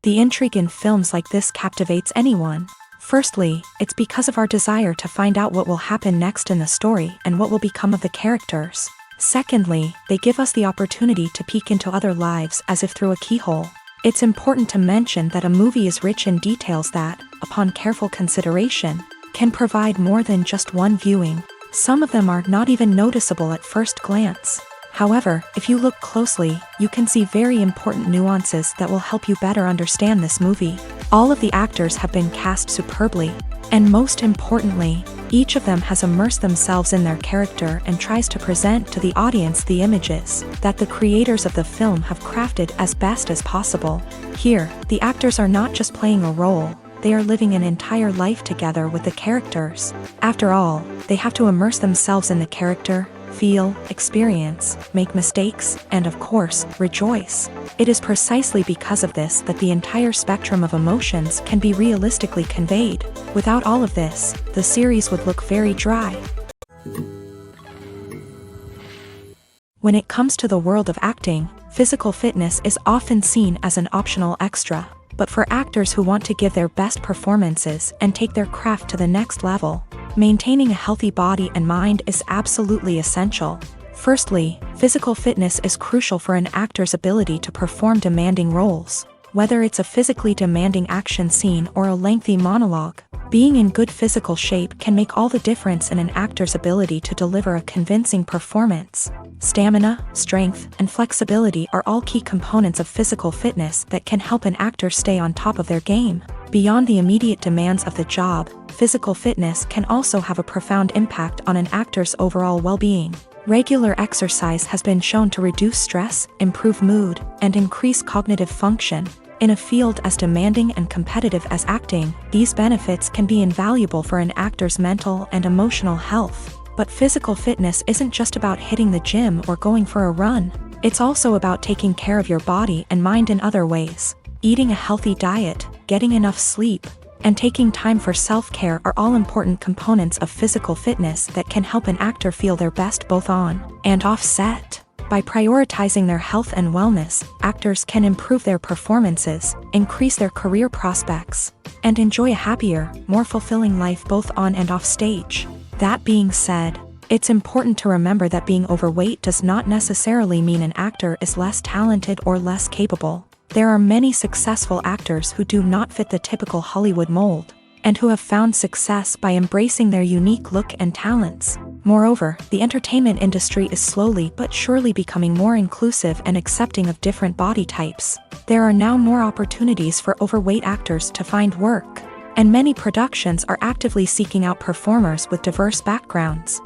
The intrigue in films like this captivates anyone. Firstly, it's because of our desire to find out what will happen next in the story and what will become of the characters. Secondly, they give us the opportunity to peek into other lives as if through a keyhole. It's important to mention that a movie is rich in details that, upon careful consideration, can provide more than just one viewing. Some of them are not even noticeable at first glance. However, if you look closely, you can see very important nuances that will help you better understand this movie. All of the actors have been cast superbly, and most importantly, each of them has immersed themselves in their character and tries to present to the audience the images that the creators of the film have crafted as best as possible. Here, the actors are not just playing a role, they are living an entire life together with the characters. After all, they have to immerse themselves in the character, feel, experience, make mistakes, and of course, rejoice. It is precisely because of this that the entire spectrum of emotions can be realistically conveyed. Without all of this, the series would look very dry. When it comes to the world of acting, physical fitness is often seen as an optional extra. But for actors who want to give their best performances and take their craft to the next level, maintaining a healthy body and mind is absolutely essential. Firstly, physical fitness is crucial for an actor's ability to perform demanding roles. Whether it's a physically demanding action scene or a lengthy monologue, being in good physical shape can make all the difference in an actor's ability to deliver a convincing performance. Stamina, strength, and flexibility are all key components of physical fitness that can help an actor stay on top of their game. Beyond the immediate demands of the job, physical fitness can also have a profound impact on an actor's overall well-being. Regular exercise has been shown to reduce stress, improve mood, and increase cognitive function. In a field as demanding and competitive as acting, these benefits can be invaluable for an actor's mental and emotional health. But physical fitness isn't just about hitting the gym or going for a run. It's also about taking care of your body and mind in other ways. Eating a healthy diet, getting enough sleep, and taking time for self-care are all important components of physical fitness that can help an actor feel their best both on and off set. By prioritizing their health and wellness, actors can improve their performances, increase their career prospects, and enjoy a happier, more fulfilling life both on and off stage. That being said, it's important to remember that being overweight does not necessarily mean an actor is less talented or less capable. There are many successful actors who do not fit the typical Hollywood mold, and who have found success by embracing their unique look and talents. Moreover, the entertainment industry is slowly but surely becoming more inclusive and accepting of different body types. There are now more opportunities for overweight actors to find work, and many productions are actively seeking out performers with diverse backgrounds.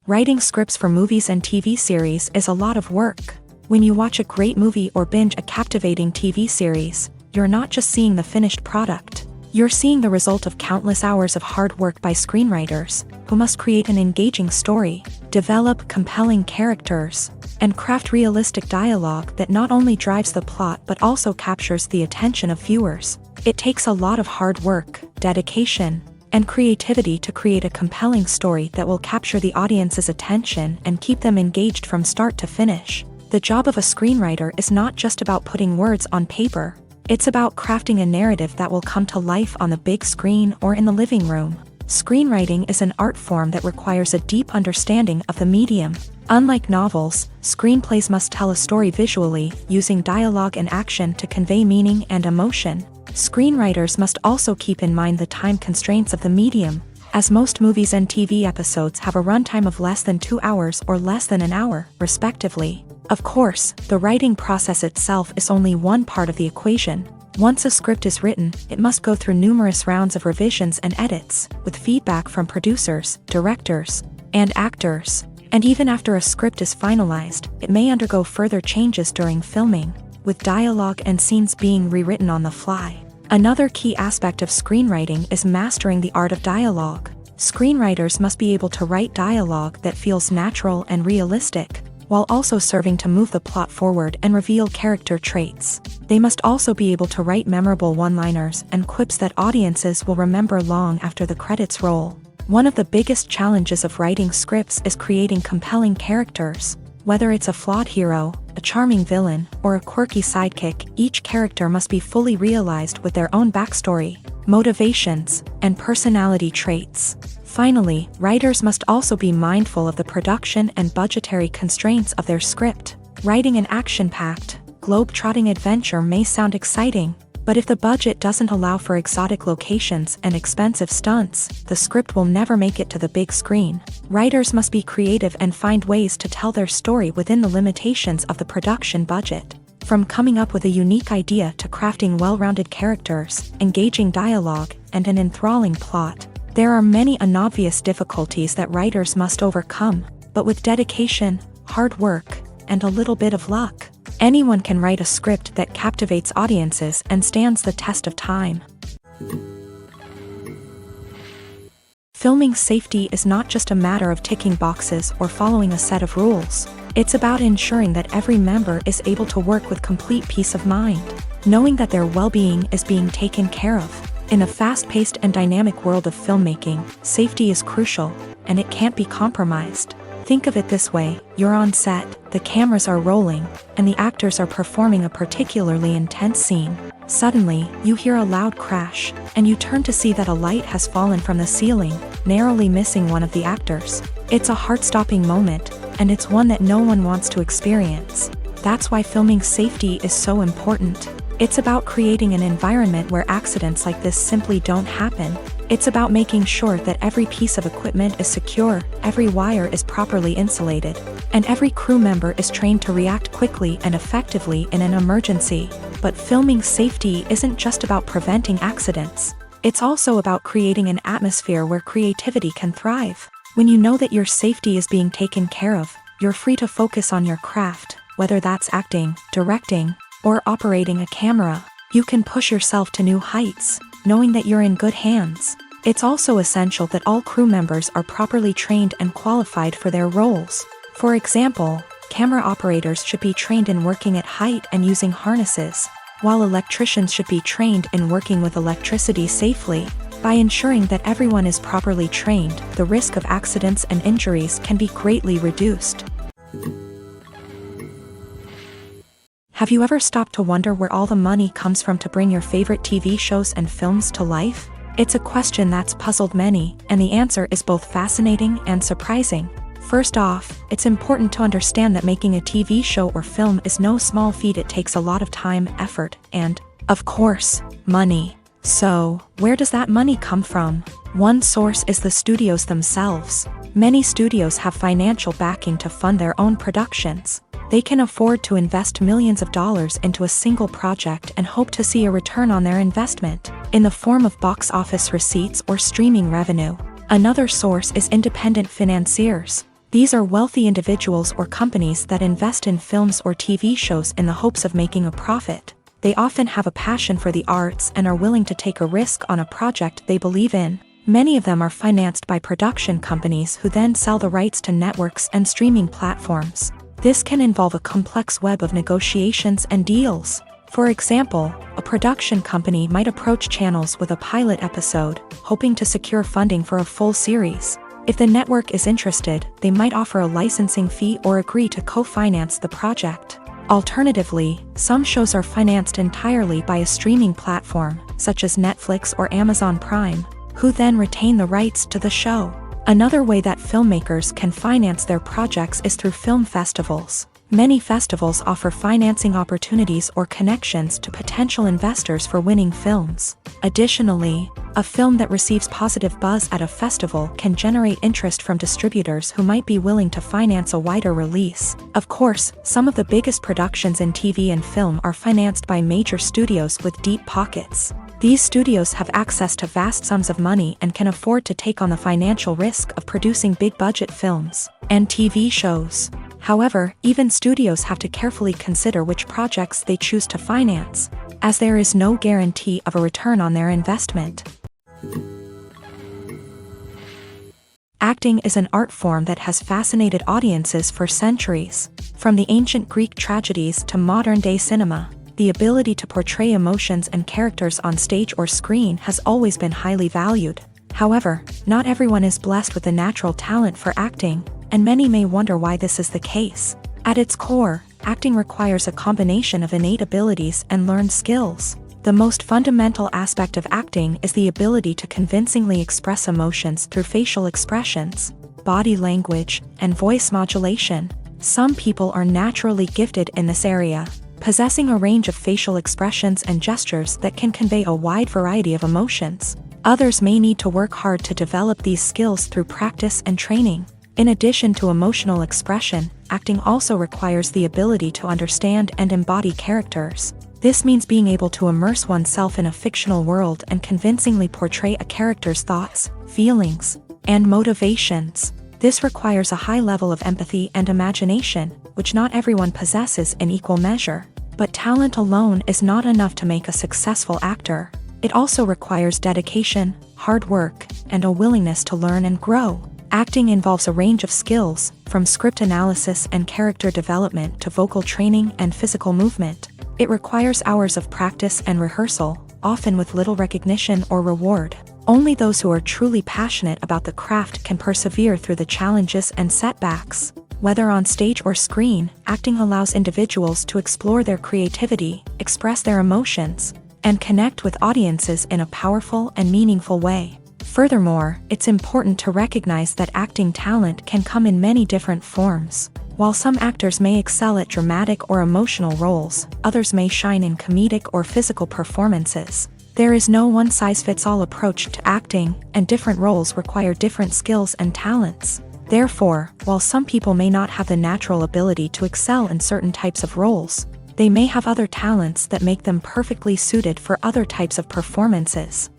Writing scripts for movies and TV series is a lot of work. When you watch a great movie or binge a captivating TV series, you're not just seeing the finished product. You're seeing the result of countless hours of hard work by screenwriters, who must create an engaging story, develop compelling characters, and craft realistic dialogue that not only drives the plot but also captures the attention of viewers. It takes a lot of hard work, dedication, and creativity to create a compelling story that will capture the audience's attention and keep them engaged from start to finish. The job of a screenwriter is not just about putting words on paper. It's about crafting a narrative that will come to life on the big screen or in the living room. Screenwriting is an art form that requires a deep understanding of the medium. Unlike novels, screenplays must tell a story visually, using dialogue and action to convey meaning and emotion. Screenwriters must also keep in mind the time constraints of the medium, as most movies and TV episodes have a runtime of less than 2 hours or less than an hour, respectively. Of course, the writing process itself is only one part of the equation. Once a script is written, it must go through numerous rounds of revisions and edits, with feedback from producers, directors, and actors. And even after a script is finalized, it may undergo further changes during filming, with dialogue and scenes being rewritten on the fly. Another key aspect of screenwriting is mastering the art of dialogue. Screenwriters must be able to write dialogue that feels natural and realistic, while also serving to move the plot forward and reveal character traits. They must also be able to write memorable one-liners and quips that audiences will remember long after the credits roll. One of the biggest challenges of writing scripts is creating compelling characters. Whether it's a flawed hero, a charming villain, or a quirky sidekick, each character must be fully realized with their own backstory, motivations, and personality traits. Finally, writers must also be mindful of the production and budgetary constraints of their script. Writing an action-packed, globe-trotting adventure may sound exciting, but if the budget doesn't allow for exotic locations and expensive stunts, the script will never make it to the big screen. Writers must be creative and find ways to tell their story within the limitations of the production budget. From coming up with a unique idea to crafting well-rounded characters, engaging dialogue, and an enthralling plot, there are many unobvious difficulties that writers must overcome, but with dedication, hard work, and a little bit of luck, anyone can write a script that captivates audiences and stands the test of time. Filming safety is not just a matter of ticking boxes or following a set of rules. It's about ensuring that every member is able to work with complete peace of mind, knowing that their well-being is being taken care of. In a fast-paced and dynamic world of filmmaking, safety is crucial, and it can't be compromised. Think of it this way: you're on set, the cameras are rolling, and the actors are performing a particularly intense scene. Suddenly, you hear a loud crash, and you turn to see that a light has fallen from the ceiling, narrowly missing one of the actors. It's a heart-stopping moment, and it's one that no one wants to experience. That's why filming safety is so important. It's about creating an environment where accidents like this simply don't happen. It's about making sure that every piece of equipment is secure, every wire is properly insulated, and every crew member is trained to react quickly and effectively in an emergency. But filming safety isn't just about preventing accidents. It's also about creating an atmosphere where creativity can thrive. When you know that your safety is being taken care of, you're free to focus on your craft, whether that's acting, directing, or operating a camera. You can push yourself to new heights, knowing that you're in good hands. It's also essential that all crew members are properly trained and qualified for their roles. For example, camera operators should be trained in working at height and using harnesses, while electricians should be trained in working with electricity safely. By ensuring that everyone is properly trained, the risk of accidents and injuries can be greatly reduced. Have you ever stopped to wonder where all the money comes from to bring your favorite TV shows and films to life? It's a question that's puzzled many, and the answer is both fascinating and surprising. First off, it's important to understand that making a TV show or film is no small feat. It takes a lot of time, effort, and, of course, money. So, where does that money come from? One source is the studios themselves. Many studios have financial backing to fund their own productions. They can afford to invest millions of dollars into a single project and hope to see a return on their investment, in the form of box office receipts or streaming revenue. Another source is independent financiers. These are wealthy individuals or companies that invest in films or TV shows in the hopes of making a profit. They often have a passion for the arts and are willing to take a risk on a project they believe in. Many of them are financed by production companies who then sell the rights to networks and streaming platforms. This can involve a complex web of negotiations and deals. For example, a production company might approach channels with a pilot episode, hoping to secure funding for a full series. If the network is interested, they might offer a licensing fee or agree to co-finance the project. Alternatively, some shows are financed entirely by a streaming platform, such as Netflix or Amazon Prime, who then retain the rights to the show. Another way that filmmakers can finance their projects is through film festivals. Many festivals offer financing opportunities or connections to potential investors for winning films. Additionally, a film that receives positive buzz at a festival can generate interest from distributors who might be willing to finance a wider release. Of course, some of the biggest productions in TV and film are financed by major studios with deep pockets. These studios have access to vast sums of money and can afford to take on the financial risk of producing big-budget films and TV shows. However, even studios have to carefully consider which projects they choose to finance, as there is no guarantee of a return on their investment. Acting is an art form that has fascinated audiences for centuries. From the ancient Greek tragedies to modern-day cinema, the ability to portray emotions and characters on stage or screen has always been highly valued. However, not everyone is blessed with a natural talent for acting, and many may wonder why this is the case. At its core, acting requires a combination of innate abilities and learned skills. The most fundamental aspect of acting is the ability to convincingly express emotions through facial expressions, body language, and voice modulation. Some people are naturally gifted in this area, possessing a range of facial expressions and gestures that can convey a wide variety of emotions. Others may need to work hard to develop these skills through practice and training. In addition to emotional expression, acting also requires the ability to understand and embody characters. This means being able to immerse oneself in a fictional world and convincingly portray a character's thoughts, feelings, and motivations. This requires a high level of empathy and imagination, which not everyone possesses in equal measure. But talent alone is not enough to make a successful actor. It also requires dedication, hard work, and a willingness to learn and grow. Acting involves a range of skills, from script analysis and character development to vocal training and physical movement. It requires hours of practice and rehearsal, often with little recognition or reward. Only those who are truly passionate about the craft can persevere through the challenges and setbacks. Whether on stage or screen, acting allows individuals to explore their creativity, express their emotions, and connect with audiences in a powerful and meaningful way. Furthermore, it's important to recognize that acting talent can come in many different forms. While some actors may excel at dramatic or emotional roles, others may shine in comedic or physical performances. There is no one-size-fits-all approach to acting, and different roles require different skills and talents. Therefore, while some people may not have the natural ability to excel in certain types of roles, they may have other talents that make them perfectly suited for other types of performances.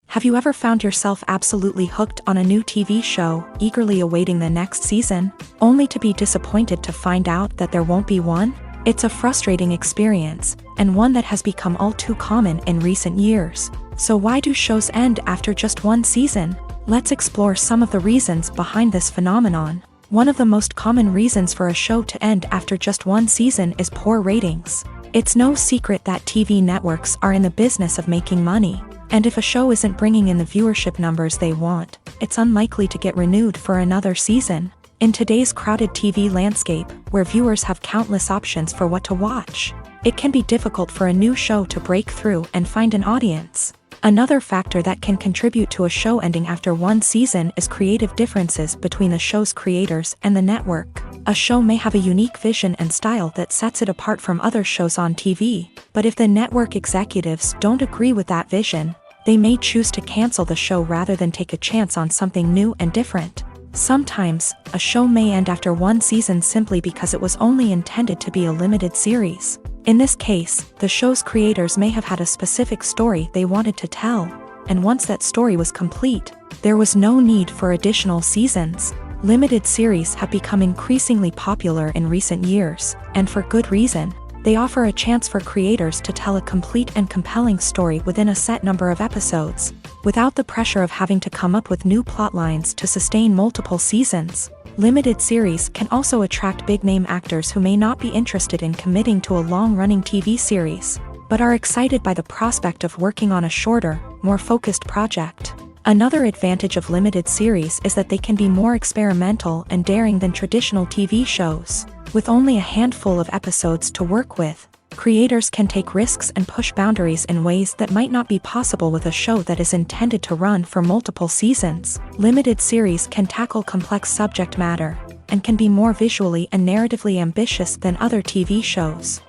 Have you ever found yourself absolutely hooked on a new TV show, eagerly awaiting the next season, only to be disappointed to find out that there won't be one? It's a frustrating experience, and one that has become all too common in recent years. So why do shows end after just one season? Let's explore some of the reasons behind this phenomenon. One of the most common reasons for a show to end after just one season is poor ratings. It's no secret that TV networks are in the business of making money. And if a show isn't bringing in the viewership numbers they want, it's unlikely to get renewed for another season. In today's crowded TV landscape, where viewers have countless options for what to watch, it can be difficult for a new show to break through and find an audience. Another factor that can contribute to a show ending after one season is creative differences between the show's creators and the network. A show may have a unique vision and style that sets it apart from other shows on TV, but if the network executives don't agree with that vision, they may choose to cancel the show rather than take a chance on something new and different. Sometimes, a show may end after one season simply because it was only intended to be a limited series. In this case, the show's creators may have had a specific story they wanted to tell, and once that story was complete, there was no need for additional seasons. Limited series have become increasingly popular in recent years, and for good reason. They offer a chance for creators to tell a complete and compelling story within a set number of episodes, without the pressure of having to come up with new plotlines to sustain multiple seasons. Limited series can also attract big-name actors who may not be interested in committing to a long-running TV series, but are excited by the prospect of working on a shorter, more focused project. Another advantage of limited series is that they can be more experimental and daring than traditional TV shows. With only a handful of episodes to work with, creators can take risks and push boundaries in ways that might not be possible with a show that is intended to run for multiple seasons. Limited series can tackle complex subject matter, and can be more visually and narratively ambitious than other TV shows.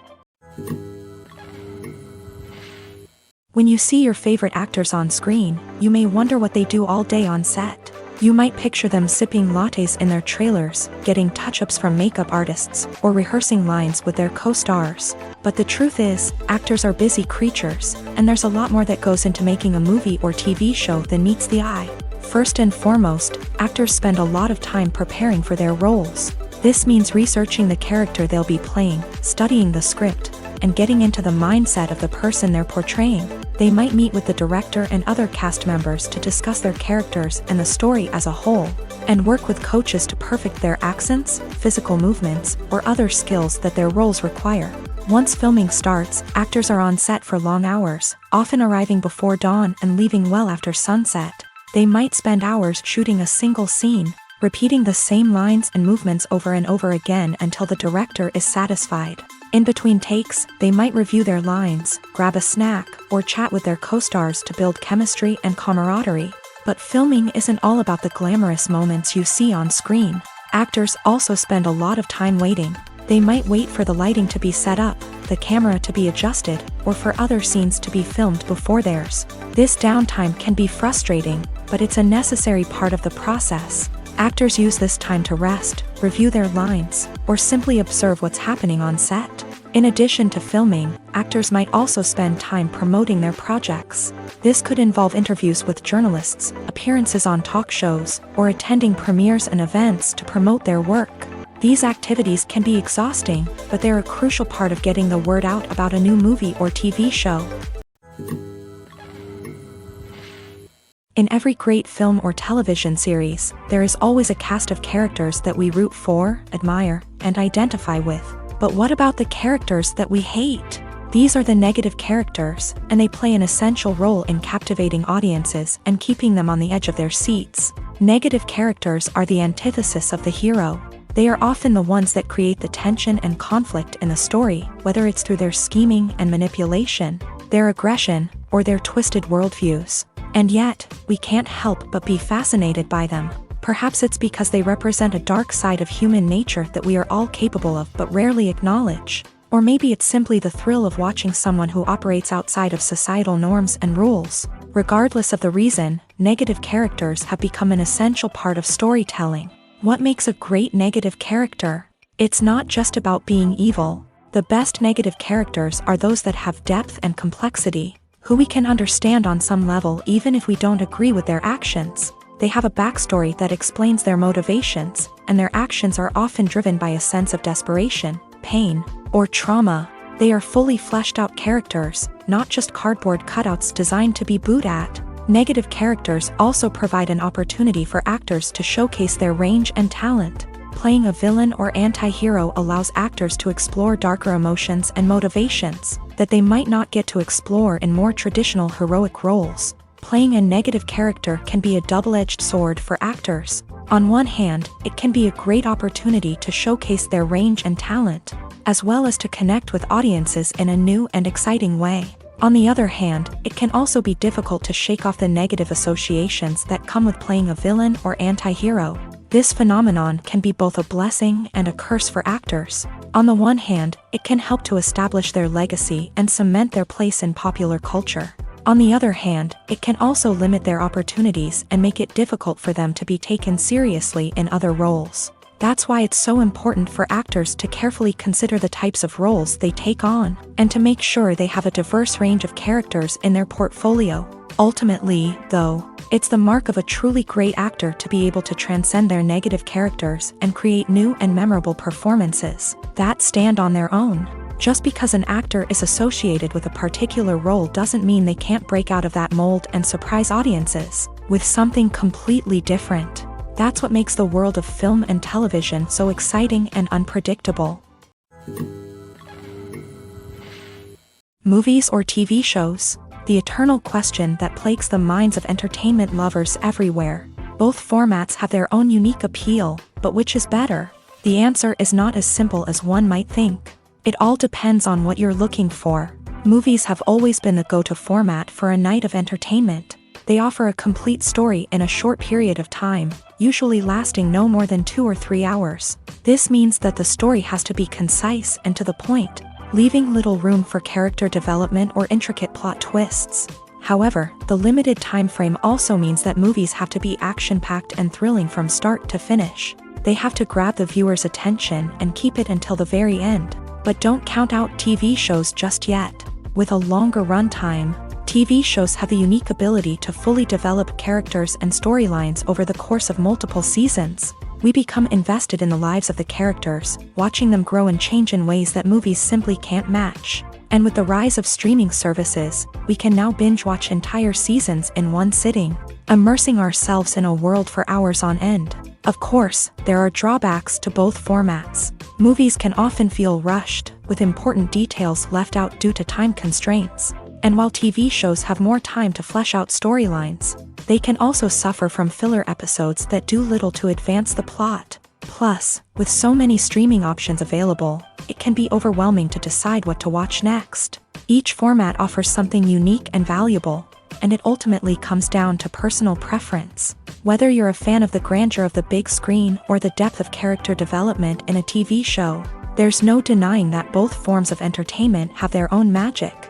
When you see your favorite actors on screen, you may wonder what they do all day on set. You might picture them sipping lattes in their trailers, getting touch-ups from makeup artists, or rehearsing lines with their co-stars. But the truth is, actors are busy creatures, and there's a lot more that goes into making a movie or TV show than meets the eye. First and foremost, actors spend a lot of time preparing for their roles. This means researching the character they'll be playing, studying the script, and getting into the mindset of the person they're portraying. They might meet with the director and other cast members to discuss their characters and the story as a whole, and work with coaches to perfect their accents, physical movements, or other skills that their roles require. Once filming starts, actors are on set for long hours, often arriving before dawn and leaving well after sunset. They might spend hours shooting a single scene, repeating the same lines and movements over and over again until the director is satisfied. In between takes, they might review their lines, grab a snack, or chat with their co-stars to build chemistry and camaraderie. But filming isn't all about the glamorous moments you see on screen. Actors also spend a lot of time waiting. They might wait for the lighting to be set up, the camera to be adjusted, or for other scenes to be filmed before theirs. This downtime can be frustrating, but it's a necessary part of the process. Actors use this time to rest, review their lines, or simply observe what's happening on set. In addition to filming, actors might also spend time promoting their projects. This could involve interviews with journalists, appearances on talk shows, or attending premieres and events to promote their work. These activities can be exhausting, but they're a crucial part of getting the word out about a new movie or TV show. In every great film or television series, there is always a cast of characters that we root for, admire, and identify with. But what about the characters that we hate? These are the negative characters, and they play an essential role in captivating audiences and keeping them on the edge of their seats. Negative characters are the antithesis of the hero. They are often the ones that create the tension and conflict in the story, whether it's through their scheming and manipulation, their aggression, or their twisted worldviews. And yet, we can't help but be fascinated by them. Perhaps it's because they represent a dark side of human nature that we are all capable of but rarely acknowledge. Or maybe it's simply the thrill of watching someone who operates outside of societal norms and rules. Regardless of the reason, negative characters have become an essential part of storytelling. What makes a great negative character? It's not just about being evil. The best negative characters are those that have depth and complexity, who we can understand on some level even if we don't agree with their actions. They have a backstory that explains their motivations, and their actions are often driven by a sense of desperation, pain, or trauma. They are fully fleshed out characters, not just cardboard cutouts designed to be booed at. Negative characters also provide an opportunity for actors to showcase their range and talent. Playing a villain or anti-hero allows actors to explore darker emotions and motivations that they might not get to explore in more traditional heroic roles. Playing a negative character can be a double-edged sword for actors. On one hand, it can be a great opportunity to showcase their range and talent, as well as to connect with audiences in a new and exciting way. On the other hand, it can also be difficult to shake off the negative associations that come with playing a villain or anti-hero. This phenomenon can be both a blessing and a curse for actors. On the one hand, it can help to establish their legacy and cement their place in popular culture. On the other hand, it can also limit their opportunities and make it difficult for them to be taken seriously in other roles. That's why it's so important for actors to carefully consider the types of roles they take on, and to make sure they have a diverse range of characters in their portfolio. Ultimately, though, it's the mark of a truly great actor to be able to transcend their negative characters and create new and memorable performances that stand on their own. Just because an actor is associated with a particular role doesn't mean they can't break out of that mold and surprise audiences with something completely different. That's what makes the world of film and television so exciting and unpredictable. Movies or TV shows? The eternal question that plagues the minds of entertainment lovers everywhere. Both formats have their own unique appeal, but which is better? The answer is not as simple as one might think. It all depends on what you're looking for. Movies have always been the go-to format for a night of entertainment. They offer a complete story in a short period of time, usually lasting no more than 2 or 3 hours. This means that the story has to be concise and to the point, leaving little room for character development or intricate plot twists. However, the limited time frame also means that movies have to be action-packed and thrilling from start to finish. They have to grab the viewer's attention and keep it until the very end. But don't count out TV shows just yet. With a longer runtime, TV shows have the unique ability to fully develop characters and storylines over the course of multiple seasons. We become invested in the lives of the characters, watching them grow and change in ways that movies simply can't match. And with the rise of streaming services, we can now binge-watch entire seasons in one sitting, immersing ourselves in a world for hours on end. Of course, there are drawbacks to both formats. Movies can often feel rushed, with important details left out due to time constraints. And while TV shows have more time to flesh out storylines, They can also suffer from filler episodes that do little to advance the plot. Plus, with so many streaming options available, it can be overwhelming to decide what to watch next. Each format offers something unique and valuable, and it ultimately comes down to personal preference. Whether you're a fan of the grandeur of the big screen or the depth of character development in a TV show, there's no denying that both forms of entertainment have their own magic.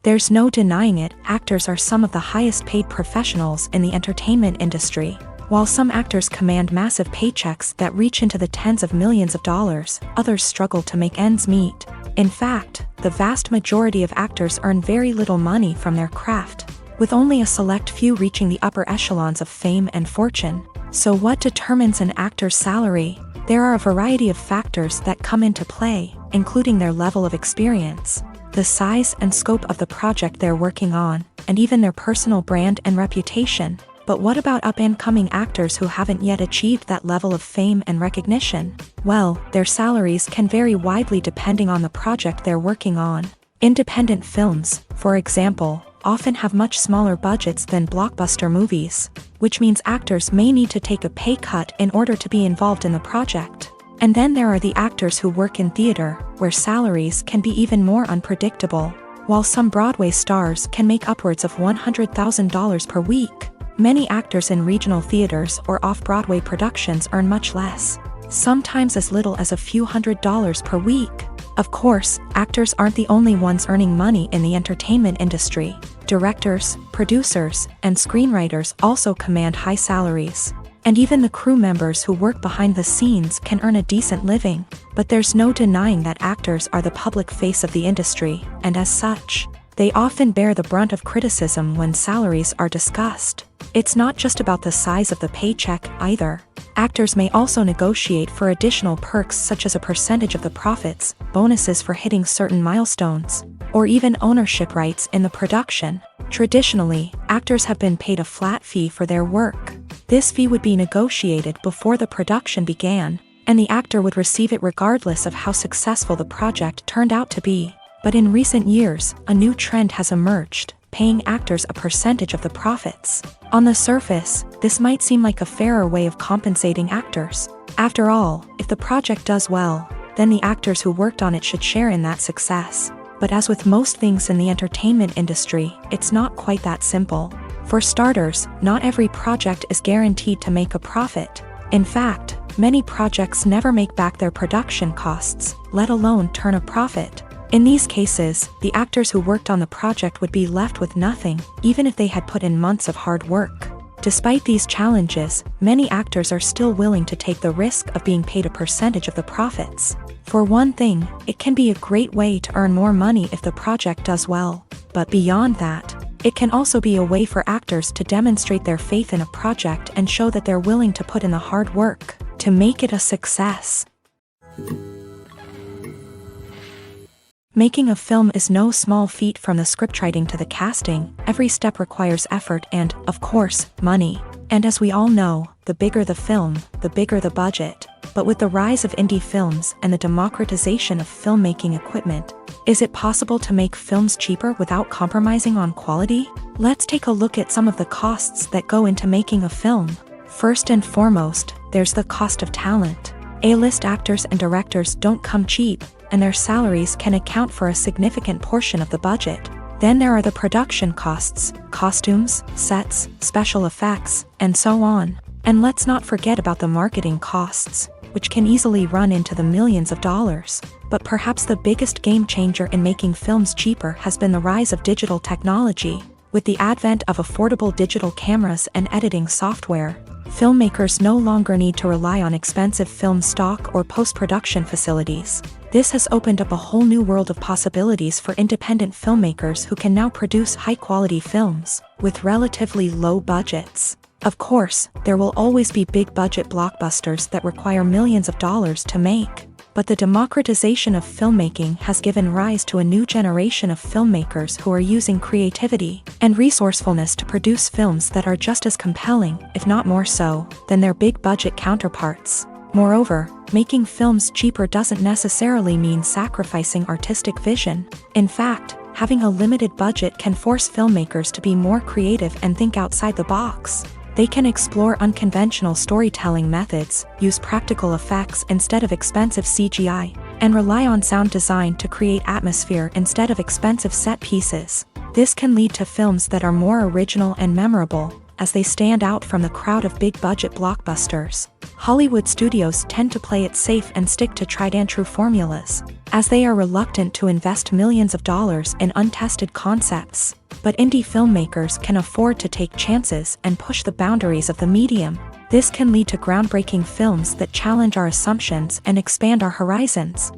There's no denying it, actors are some of the highest paid professionals in the entertainment industry. While some actors command massive paychecks that reach into the tens of millions of dollars, others struggle to make ends meet. In fact, the vast majority of actors earn very little money from their craft, with only a select few reaching the upper echelons of fame and fortune. So what determines an actor's salary? There are a variety of factors that come into play, including their level of experience, the size and scope of the project they're working on, and even their personal brand and reputation. But what about up-and-coming actors who haven't yet achieved that level of fame and recognition? Well, their salaries can vary widely depending on the project they're working on. Independent films, for example, often have much smaller budgets than blockbuster movies, which means actors may need to take a pay cut in order to be involved in the project. And then there are the actors who work in theater, where salaries can be even more unpredictable. While some Broadway stars can make upwards of $100,000 per week, many actors in regional theaters or off-Broadway productions earn much less, sometimes as little as a few $100s per week. Of course, actors aren't the only ones earning money in the entertainment industry. Directors, producers, and screenwriters also command high salaries. And even the crew members who work behind the scenes can earn a decent living. But there's no denying that actors are the public face of the industry, and as such, they often bear the brunt of criticism when salaries are discussed. It's not just about the size of the paycheck, either. Actors may also negotiate for additional perks such as a percentage of the profits, bonuses for hitting certain milestones, or even ownership rights in the production. Traditionally, actors have been paid a flat fee for their work. This fee would be negotiated before the production began, and the actor would receive it regardless of how successful the project turned out to be. But in recent years, a new trend has emerged, paying actors a percentage of the profits. On the surface, this might seem like a fairer way of compensating actors. After all, if the project does well, then the actors who worked on it should share in that success. But as with most things in the entertainment industry, it's not quite that simple. For starters, not every project is guaranteed to make a profit. In fact, many projects never make back their production costs, let alone turn a profit. In these cases, the actors who worked on the project would be left with nothing, even if they had put in months of hard work. Despite these challenges, many actors are still willing to take the risk of being paid a percentage of the profits. For one thing, it can be a great way to earn more money if the project does well. But beyond that, it can also be a way for actors to demonstrate their faith in a project and show that they're willing to put in the hard work to make it a success. Making a film is no small feat. From the scriptwriting to the casting, every step requires effort and, of course, money. And as we all know, the bigger the film, the bigger the budget. But with the rise of indie films and the democratization of filmmaking equipment, is it possible to make films cheaper without compromising on quality? Let's take a look at some of the costs that go into making a film. First and foremost, there's the cost of talent. A-list actors and directors don't come cheap, and their salaries can account for a significant portion of the budget. Then there are the production costs, costumes, sets, special effects, and so on. And let's not forget about the marketing costs, which can easily run into the millions of dollars. But perhaps the biggest game changer in making films cheaper has been the rise of digital technology. With the advent of affordable digital cameras and editing software, filmmakers no longer need to rely on expensive film stock or post-production facilities. This has opened up a whole new world of possibilities for independent filmmakers who can now produce high-quality films with relatively low budgets. Of course, there will always be big-budget blockbusters that require millions of dollars to make. But the democratization of filmmaking has given rise to a new generation of filmmakers who are using creativity and resourcefulness to produce films that are just as compelling, if not more so, than their big-budget counterparts. Moreover, making films cheaper doesn't necessarily mean sacrificing artistic vision. In fact, Having a limited budget can force filmmakers to be more creative and think outside the box. They can explore unconventional storytelling methods, use practical effects instead of expensive CGI, and rely on sound design to create atmosphere instead of expensive set pieces. This can lead to films that are more original and memorable, as they stand out from the crowd of big-budget blockbusters. Hollywood studios tend to play it safe and stick to tried-and-true formulas, as they are reluctant to invest millions of dollars in untested concepts. But indie filmmakers can afford to take chances and push the boundaries of the medium. This can lead to groundbreaking films that challenge our assumptions and expand our horizons.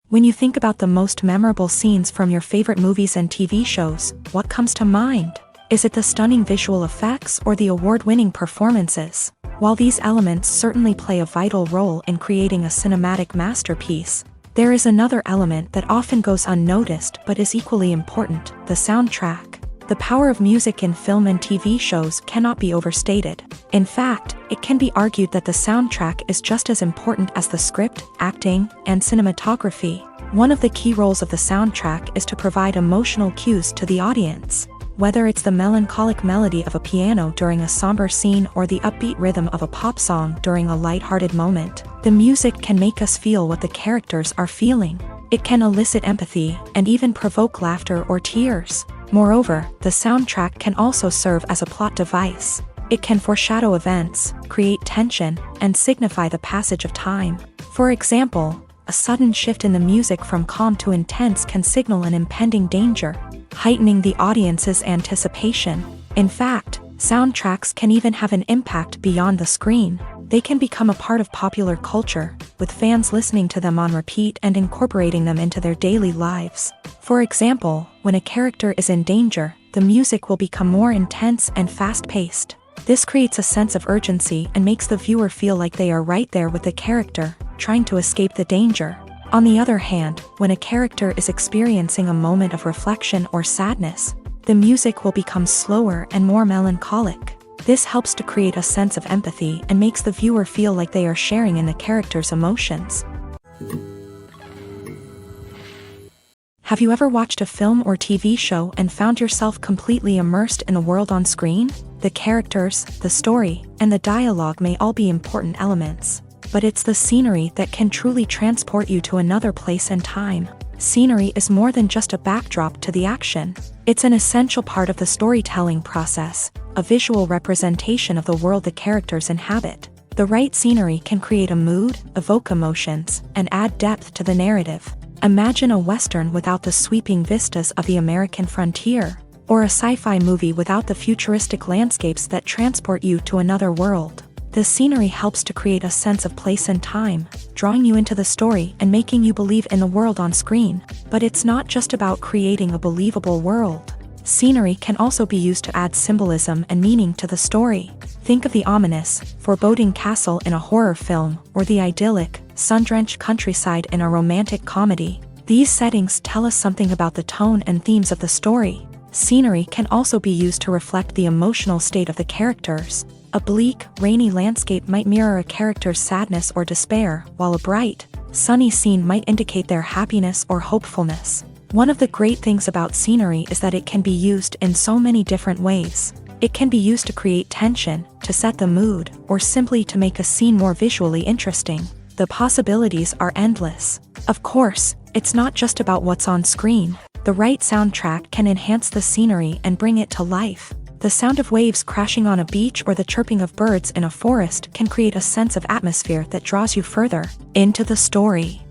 When you think about the most memorable scenes from your favorite movies and TV shows, what comes to mind? Is it the stunning visual effects or the award-winning performances? While these elements certainly play a vital role in creating a cinematic masterpiece, there is another element that often goes unnoticed but is equally important: the soundtrack. The power of music in film and TV shows cannot be overstated. In fact, it can be argued that the soundtrack is just as important as the script, acting, and cinematography. One of the key roles of the soundtrack is to provide emotional cues to the audience. Whether it's the melancholic melody of a piano during a somber scene or the upbeat rhythm of a pop song during a lighthearted moment, the music can make us feel what the characters are feeling. It can elicit empathy and even provoke laughter or tears. Moreover, the soundtrack can also serve as a plot device. It can foreshadow events, create tension, and signify the passage of time. For example, a sudden shift in the music from calm to intense can signal an impending danger, heightening the audience's anticipation. In fact, soundtracks can even have an impact beyond the screen. They can become a part of popular culture, with fans listening to them on repeat and incorporating them into their daily lives. For example, when a character is in danger, the music will become more intense and fast-paced. This creates a sense of urgency and makes the viewer feel like they are right there with the character, trying to escape the danger. On the other hand, when a character is experiencing a moment of reflection or sadness, the music will become slower and more melancholic. This helps to create a sense of empathy and makes the viewer feel like they are sharing in the character's emotions. Have you ever watched a film or TV show and found yourself completely immersed in the world on screen? The characters, the story, and the dialogue may all be important elements, but it's the scenery that can truly transport you to another place and time. Scenery is more than just a backdrop to the action. It's an essential part of the storytelling process, a visual representation of the world the characters inhabit. The right scenery can create a mood, evoke emotions, and add depth to the narrative. Imagine a Western without the sweeping vistas of the American frontier, or a sci-fi movie without the futuristic landscapes that transport you to another world. The scenery helps to create a sense of place and time, drawing you into the story and making you believe in the world on screen. But it's not just about creating a believable world. Scenery can also be used to add symbolism and meaning to the story. Think of the ominous, foreboding castle in a horror film, or the idyllic, sun-drenched countryside in a romantic comedy. These settings tell us something about the tone and themes of the story. Scenery can also be used to reflect the emotional state of the characters. A bleak, rainy landscape might mirror a character's sadness or despair, while a bright, sunny scene might indicate their happiness or hopefulness. One of the great things about scenery is that it can be used in so many different ways. It can be used to create tension, to set the mood, or simply to make a scene more visually interesting. The possibilities are endless. Of course, it's not just about what's on screen. The right soundtrack can enhance the scenery and bring it to life. The sound of waves crashing on a beach or the chirping of birds in a forest can create a sense of atmosphere that draws you further into the story.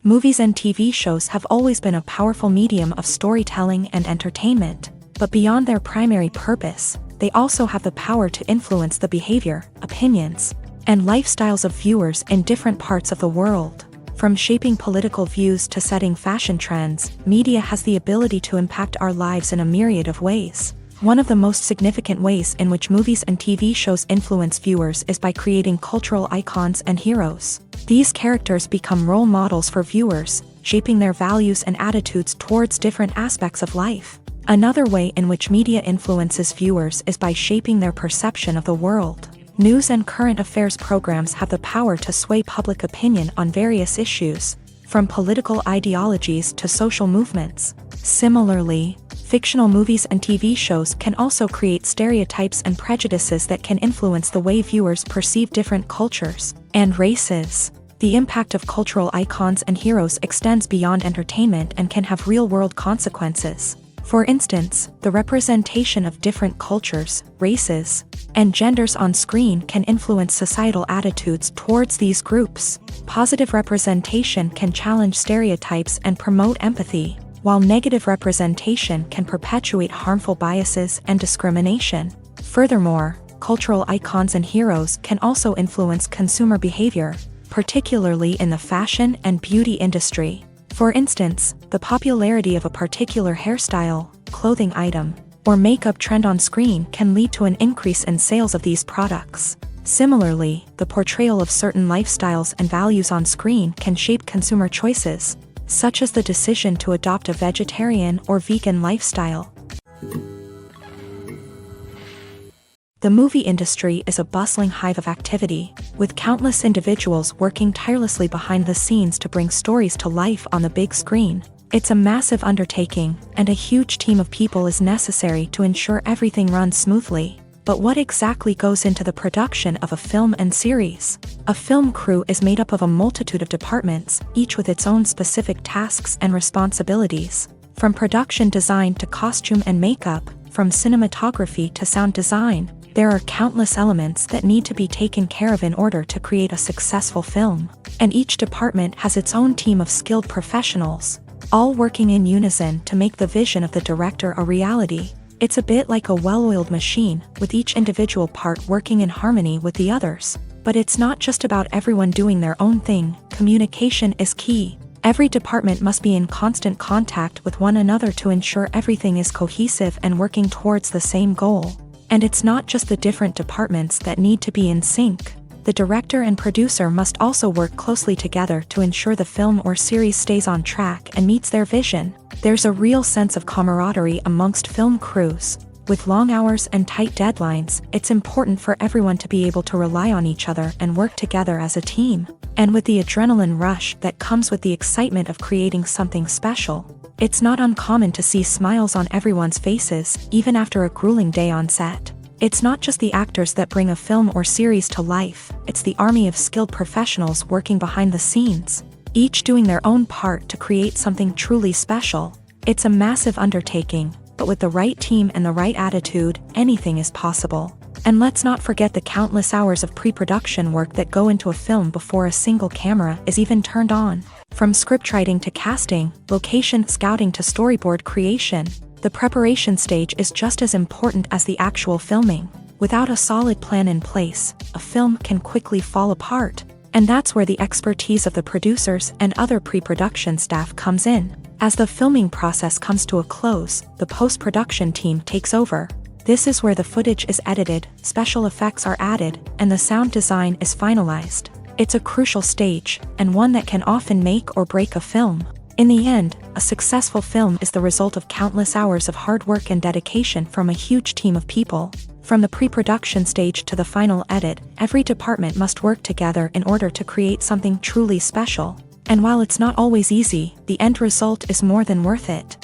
Movies and TV shows have always been a powerful medium of storytelling and entertainment, but beyond their primary purpose, they also have the power to influence the behavior, opinions, and lifestyles of viewers in different parts of the world. From shaping political views to setting fashion trends, media has the ability to impact our lives in a myriad of ways. One of the most significant ways in which movies and TV shows influence viewers is by creating cultural icons and heroes. These characters become role models for viewers, shaping their values and attitudes towards different aspects of life. Another way in which media influences viewers is by shaping their perception of the world. News and current affairs programs have the power to sway public opinion on various issues, from political ideologies to social movements. Similarly, fictional movies and TV shows can also create stereotypes and prejudices that can influence the way viewers perceive different cultures and races. The impact of cultural icons and heroes extends beyond entertainment and can have real-world consequences. For instance, the representation of different cultures, races, and genders on screen can influence societal attitudes towards these groups. Positive representation can challenge stereotypes and promote empathy, while negative representation can perpetuate harmful biases and discrimination. Furthermore, cultural icons and heroes can also influence consumer behavior, particularly in the fashion and beauty industry. For instance, the popularity of a particular hairstyle, clothing item, or makeup trend on screen can lead to an increase in sales of these products. Similarly, the portrayal of certain lifestyles and values on screen can shape consumer choices, such as the decision to adopt a vegetarian or vegan lifestyle. The movie industry is a bustling hive of activity, with countless individuals working tirelessly behind the scenes to bring stories to life on the big screen. It's a massive undertaking, and a huge team of people is necessary to ensure everything runs smoothly. But what exactly goes into the production of a film and series? A film crew is made up of a multitude of departments, each with its own specific tasks and responsibilities. From production design to costume and makeup, from cinematography to sound design, there are countless elements that need to be taken care of in order to create a successful film. And each department has its own team of skilled professionals, all working in unison to make the vision of the director a reality. It's a bit like a well-oiled machine, with each individual part working in harmony with the others. But it's not just about everyone doing their own thing. Communication is key. Every department must be in constant contact with one another to ensure everything is cohesive and working towards the same goal. And it's not just the different departments that need to be in sync. The director and producer must also work closely together to ensure the film or series stays on track and meets their vision. There's a real sense of camaraderie amongst film crews. With long hours and tight deadlines, it's important for everyone to be able to rely on each other and work together as a team. And with the adrenaline rush that comes with the excitement of creating something special, it's not uncommon to see smiles on everyone's faces, even after a grueling day on set. It's not just the actors that bring a film or series to life, it's the army of skilled professionals working behind the scenes, each doing their own part to create something truly special. It's a massive undertaking, but with the right team and the right attitude, anything is possible. And let's not forget the countless hours of pre-production work that go into a film before a single camera is even turned on. From scriptwriting to casting, location scouting to storyboard creation, the preparation stage is just as important as the actual filming. Without a solid plan in place, a film can quickly fall apart. And that's where the expertise of the producers and other pre-production staff comes in. As the filming process comes to a close, the post-production team takes over. This is where the footage is edited, special effects are added, and the sound design is finalized. It's a crucial stage, and one that can often make or break a film. In the end, a successful film is the result of countless hours of hard work and dedication from a huge team of people. From the pre-production stage to the final edit, every department must work together in order to create something truly special. And while it's not always easy, the end result is more than worth it.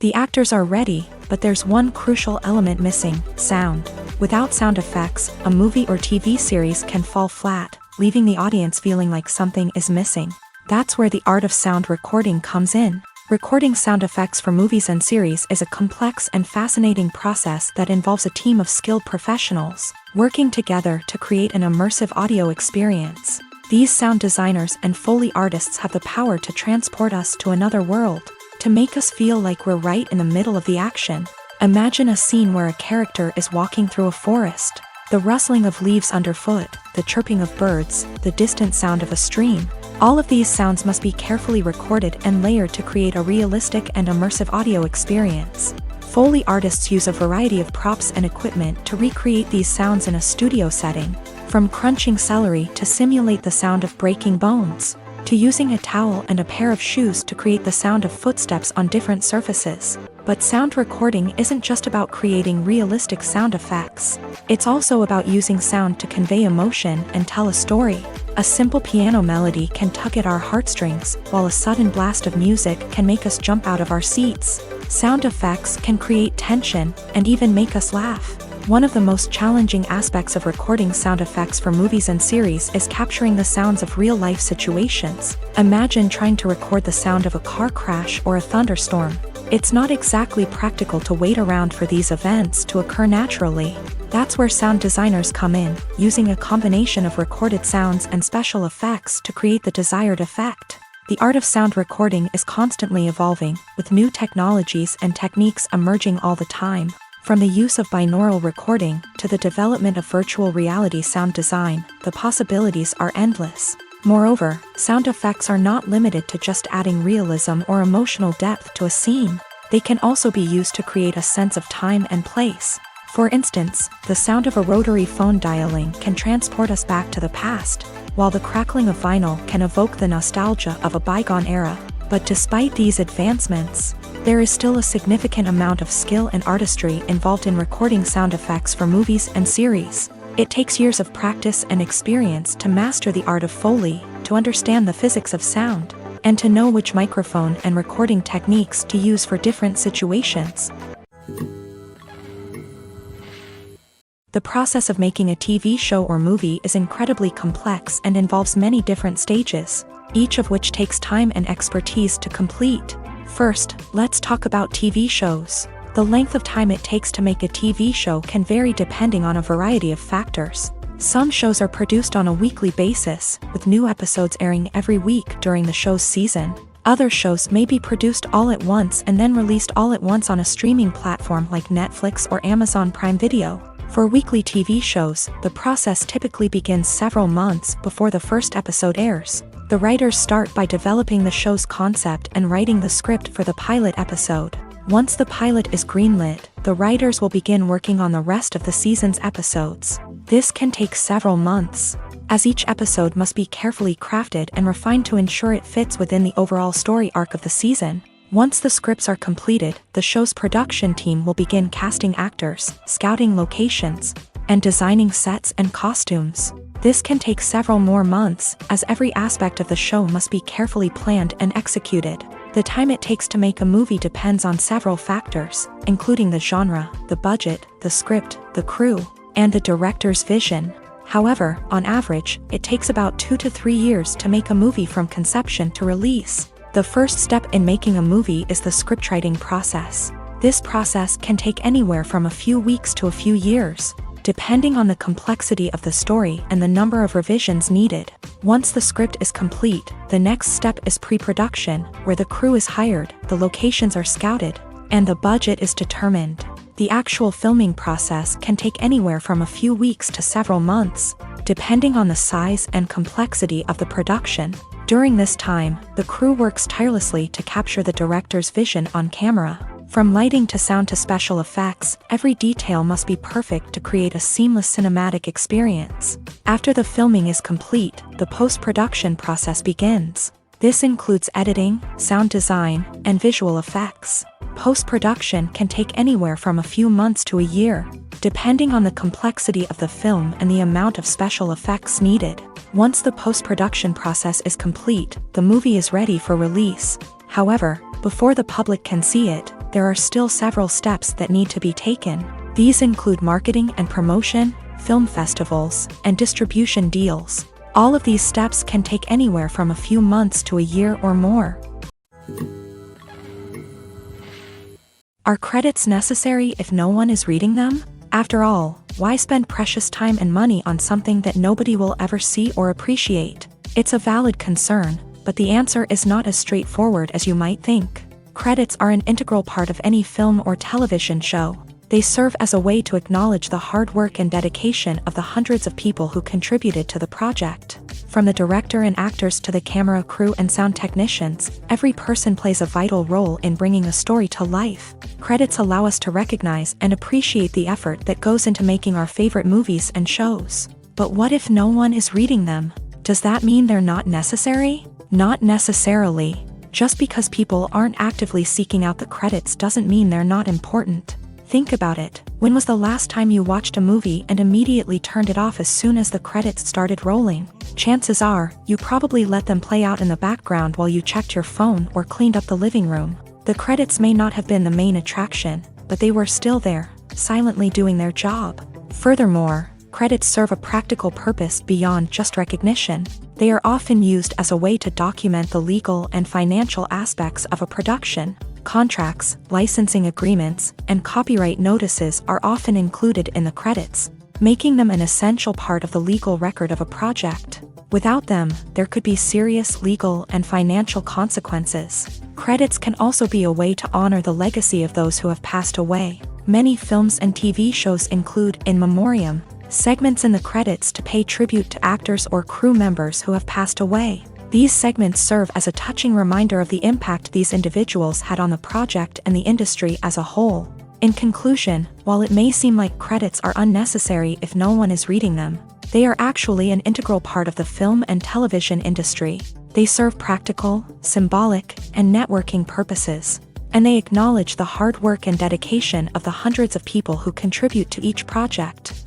The actors are ready, but there's one crucial element missing: sound. Without sound effects, a movie or TV series can fall flat, leaving the audience feeling like something is missing. That's where the art of sound recording comes in. Recording sound effects for movies and series is a complex and fascinating process that involves a team of skilled professionals working together to create an immersive audio experience. These sound designers and Foley artists have the power to transport us to another world, to make us feel like we're right in the middle of the action. Imagine a scene where a character is walking through a forest. The rustling of leaves underfoot, the chirping of birds, the distant sound of a stream. All of these sounds must be carefully recorded and layered to create a realistic and immersive audio experience. Foley artists use a variety of props and equipment to recreate these sounds in a studio setting, from crunching celery to simulate the sound of breaking bones. to using a towel and a pair of shoes to create the sound of footsteps on different surfaces. But sound recording isn't just about creating realistic sound effects. It's also about using sound to convey emotion and tell a story. A simple piano melody can tug at our heartstrings, while a sudden blast of music can make us jump out of our seats. Sound effects can create tension and even make us laugh. One of the most challenging aspects of recording sound effects for movies and series is capturing the sounds of real-life situations. Imagine trying to record the sound of a car crash or a thunderstorm. It's not exactly practical to wait around for these events to occur naturally. That's where sound designers come in, using a combination of recorded sounds and special effects to create the desired effect. The art of sound recording is constantly evolving, with new technologies and techniques emerging all the time. From the use of binaural recording to the development of virtual reality sound design, the possibilities are endless. Moreover, sound effects are not limited to just adding realism or emotional depth to a scene. They can also be used to create a sense of time and place. For instance, the sound of a rotary phone dialing can transport us back to the past, while the crackling of vinyl can evoke the nostalgia of a bygone era. But despite these advancements, there is still a significant amount of skill and artistry involved in recording sound effects for movies and series. It takes years of practice and experience to master the art of Foley, to understand the physics of sound, and to know which microphone and recording techniques to use for different situations. The process of making a TV show or movie is incredibly complex and involves many different stages, each of which takes time and expertise to complete. First, let's talk about TV shows. The length of time it takes to make a TV show can vary depending on a variety of factors. Some shows are produced on a weekly basis, with new episodes airing every week during the show's season. Other shows may be produced all at once and then released all at once on a streaming platform like Netflix or Amazon Prime Video. For weekly TV shows, the process typically begins several months before the first episode airs. The writers start by developing the show's concept and writing the script for the pilot episode. Once the pilot is greenlit, the writers will begin working on the rest of the season's episodes. This can take several months, as each episode must be carefully crafted and refined to ensure it fits within the overall story arc of the season. Once the scripts are completed, the show's production team will begin casting actors, scouting locations, and designing sets and costumes. This can take several more months, as every aspect of the show must be carefully planned and executed. The time it takes to make a movie depends on several factors, including the genre, the budget, the script, the crew, and the director's vision. However, on average, it takes about 2 to 3 years to make a movie from conception to release. The first step in making a movie is the scriptwriting process. This process can take anywhere from a few weeks to a few years, depending on the complexity of the story and the number of revisions needed. Once the script is complete, the next step is pre-production, where the crew is hired, the locations are scouted, and the budget is determined. The actual filming process can take anywhere from a few weeks to several months, depending on the size and complexity of the production. During this time, the crew works tirelessly to capture the director's vision on camera. From lighting to sound to special effects, every detail must be perfect to create a seamless cinematic experience. After the filming is complete, the post-production process begins. This includes editing, sound design, and visual effects. Post-production can take anywhere from a few months to a year, depending on the complexity of the film and the amount of special effects needed. Once the post-production process is complete, the movie is ready for release. However, before the public can see it, there are still several steps that need to be taken. These include marketing and promotion, film festivals, and distribution deals. All of these steps can take anywhere from a few months to a year or more. Are credits necessary if no one is reading them? After all, why spend precious time and money on something that nobody will ever see or appreciate? It's a valid concern, but the answer is not as straightforward as you might think. Credits are an integral part of any film or television show. They serve as a way to acknowledge the hard work and dedication of the hundreds of people who contributed to the project. From the director and actors to the camera crew and sound technicians, every person plays a vital role in bringing a story to life. Credits allow us to recognize and appreciate the effort that goes into making our favorite movies and shows. But what if no one is reading them? Does that mean they're not necessary? Not necessarily. Just because people aren't actively seeking out the credits doesn't mean they're not important. Think about it. When was the last time you watched a movie and immediately turned it off as soon as the credits started rolling? Chances are, you probably let them play out in the background while you checked your phone or cleaned up the living room. The credits may not have been the main attraction, but they were still there, silently doing their job. Furthermore, credits serve a practical purpose beyond just recognition. They are often used as a way to document the legal and financial aspects of a production. Contracts, licensing agreements, and copyright notices are often included in the credits, making them an essential part of the legal record of a project. Without them, there could be serious legal and financial consequences. Credits can also be a way to honor the legacy of those who have passed away. Many films and TV shows include in memoriam segments in the credits to pay tribute to actors or crew members who have passed away. These segments serve as a touching reminder of the impact these individuals had on the project and the industry as a whole. In conclusion, while it may seem like credits are unnecessary if no one is reading them, they are actually an integral part of the film and television industry. They serve practical, symbolic, and networking purposes, and they acknowledge the hard work and dedication of the hundreds of people who contribute to each project.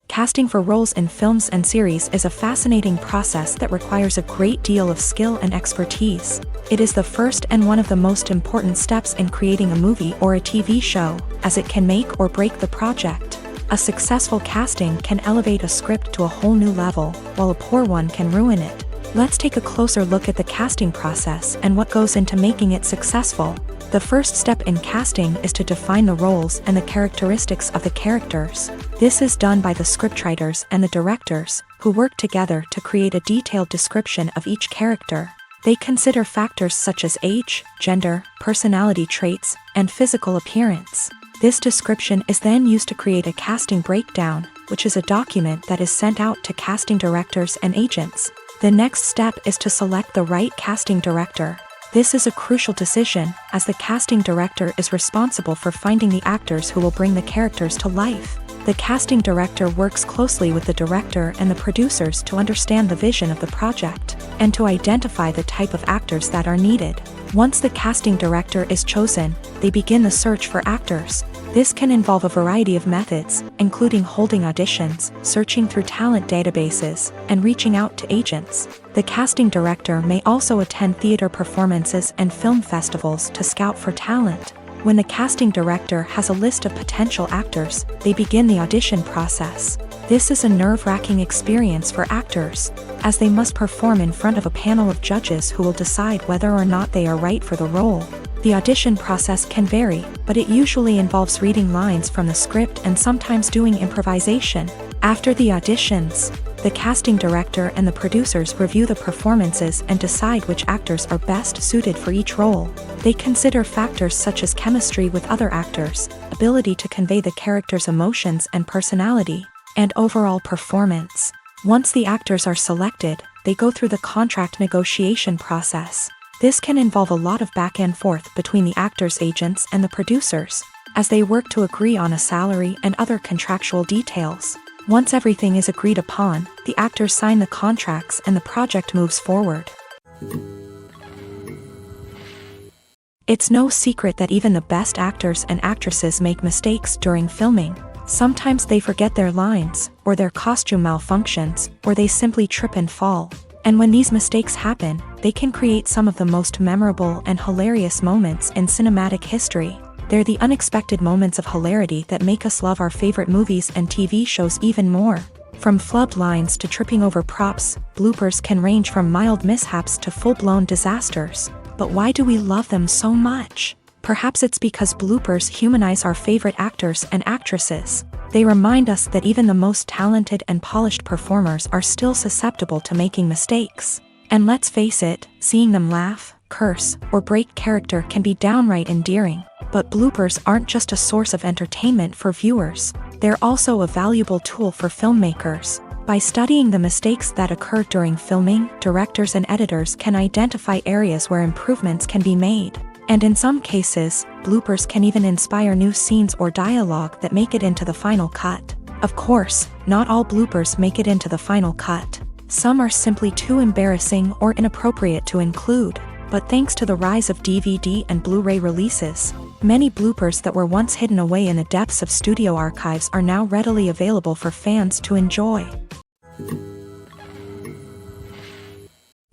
Casting for roles in films and series is a fascinating process that requires a great deal of skill and expertise. It is the first and one of the most important steps in creating a movie or a TV show, as it can make or break the project. A successful casting can elevate a script to a whole new level, while a poor one can ruin it. Let's take a closer look at the casting process and what goes into making it successful. The first step in casting is to define the roles and the characteristics of the characters. This is done by the scriptwriters and the directors, who work together to create a detailed description of each character. They consider factors such as age, gender, personality traits, and physical appearance. This description is then used to create a casting breakdown, which is a document that is sent out to casting directors and agents. The next step is to select the right casting director. This is a crucial decision, as the casting director is responsible for finding the actors who will bring the characters to life. The casting director works closely with the director and the producers to understand the vision of the project, and to identify the type of actors that are needed. Once the casting director is chosen, they begin the search for actors. This can involve a variety of methods, including holding auditions, searching through talent databases, and reaching out to agents. The casting director may also attend theater performances and film festivals to scout for talent. When the casting director has a list of potential actors, they begin the audition process. This is a nerve-wracking experience for actors, as they must perform in front of a panel of judges who will decide whether or not they are right for the role. The audition process can vary, but it usually involves reading lines from the script and sometimes doing improvisation. After the auditions, the casting director and the producers review the performances and decide which actors are best suited for each role. They consider factors such as chemistry with other actors, ability to convey the character's emotions and personality, and overall performance. Once the actors are selected, they go through the contract negotiation process. This can involve a lot of back and forth between the actors' agents and the producers, as they work to agree on a salary and other contractual details. Once everything is agreed upon, the actors sign the contracts and the project moves forward. It's no secret that even the best actors and actresses make mistakes during filming. Sometimes they forget their lines, or their costume malfunctions, or they simply trip and fall. And when these mistakes happen, they can create some of the most memorable and hilarious moments in cinematic history. They're the unexpected moments of hilarity that make us love our favorite movies and TV shows even more. From flubbed lines to tripping over props, bloopers can range from mild mishaps to full-blown disasters. But why do we love them so much? Perhaps it's because bloopers humanize our favorite actors and actresses. They remind us that even the most talented and polished performers are still susceptible to making mistakes. And let's face it, seeing them laugh, curse, or break character can be downright endearing. But bloopers aren't just a source of entertainment for viewers. They're also a valuable tool for filmmakers. By studying the mistakes that occur during filming, directors and editors can identify areas where improvements can be made. And in some cases, bloopers can even inspire new scenes or dialogue that make it into the final cut. Of course, not all bloopers make it into the final cut. Some are simply too embarrassing or inappropriate to include. But thanks to the rise of DVD and Blu-ray releases, many bloopers that were once hidden away in the depths of studio archives are now readily available for fans to enjoy.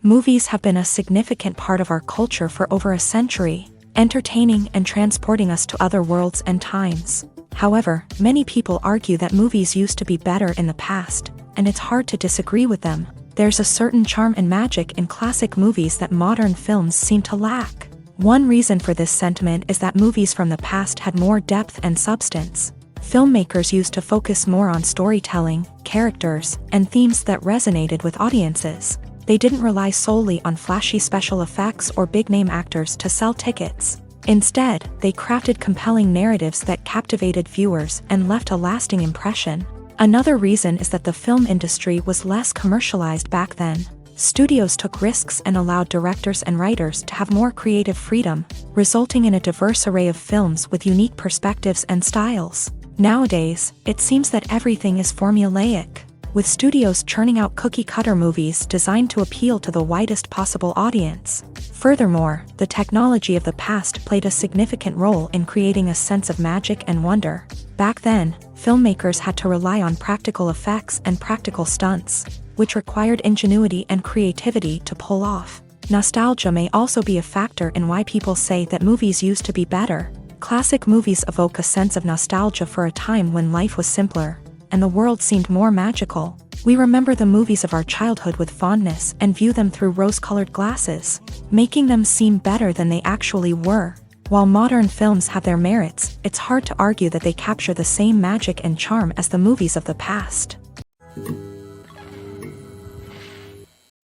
Movies have been a significant part of our culture for over a century, entertaining and transporting us to other worlds and times. However, many people argue that movies used to be better in the past, and it's hard to disagree with them. There's a certain charm and magic in classic movies that modern films seem to lack. One reason for this sentiment is that movies from the past had more depth and substance. Filmmakers used to focus more on storytelling, characters, and themes that resonated with audiences. They didn't rely solely on flashy special effects or big-name actors to sell tickets. Instead, they crafted compelling narratives that captivated viewers and left a lasting impression. Another reason is that the film industry was less commercialized back then. Studios took risks and allowed directors and writers to have more creative freedom, resulting in a diverse array of films with unique perspectives and styles. Nowadays, it seems that everything is formulaic, with studios churning out cookie-cutter movies designed to appeal to the widest possible audience. Furthermore, the technology of the past played a significant role in creating a sense of magic and wonder. Back then, filmmakers had to rely on practical effects and practical stunts, which required ingenuity and creativity to pull off. Nostalgia may also be a factor in why people say that movies used to be better. Classic movies evoke a sense of nostalgia for a time when life was simpler, and the world seemed more magical. We remember the movies of our childhood with fondness and view them through rose-colored glasses, making them seem better than they actually were. While modern films have their merits, it's hard to argue that they capture the same magic and charm as the movies of the past.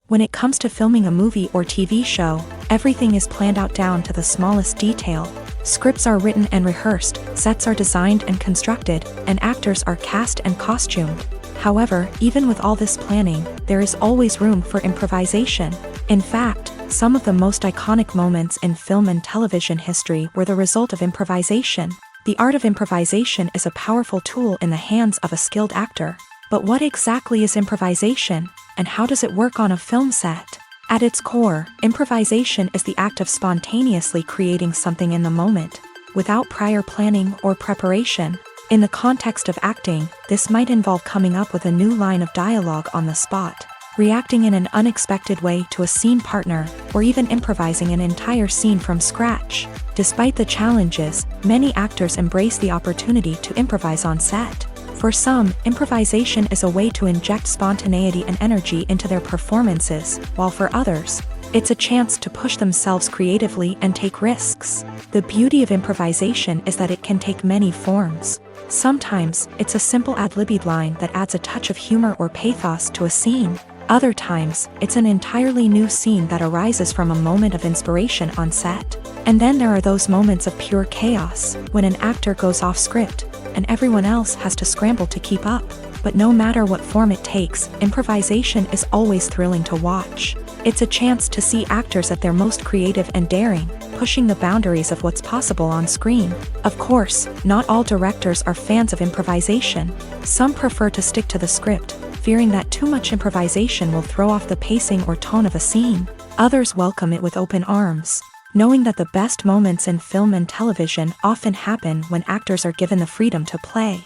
When it comes to filming a movie or TV show, everything is planned out down to the smallest detail. Scripts are written and rehearsed, sets are designed and constructed, and actors are cast and costumed. However, even with all this planning, there is always room for improvisation. In fact, some of the most iconic moments in film and television history were the result of improvisation. The art of improvisation is a powerful tool in the hands of a skilled actor. But what exactly is improvisation, and how does it work on a film set? At its core, improvisation is the act of spontaneously creating something in the moment, without prior planning or preparation. In the context of acting, this might involve coming up with a new line of dialogue on the spot, reacting in an unexpected way to a scene partner, or even improvising an entire scene from scratch. Despite the challenges, many actors embrace the opportunity to improvise on set. For some, improvisation is a way to inject spontaneity and energy into their performances, while for others, it's a chance to push themselves creatively and take risks. The beauty of improvisation is that it can take many forms. Sometimes, it's a simple ad-libbed line that adds a touch of humor or pathos to a scene. Other times, it's an entirely new scene that arises from a moment of inspiration on set. And then there are those moments of pure chaos, when an actor goes off script, and everyone else has to scramble to keep up. But no matter what form it takes, improvisation is always thrilling to watch. It's a chance to see actors at their most creative and daring, pushing the boundaries of what's possible on screen. Of course, not all directors are fans of improvisation. Some prefer to stick to the script, fearing that too much improvisation will throw off the pacing or tone of a scene. Others welcome it with open arms, knowing that the best moments in film and television often happen when actors are given the freedom to play.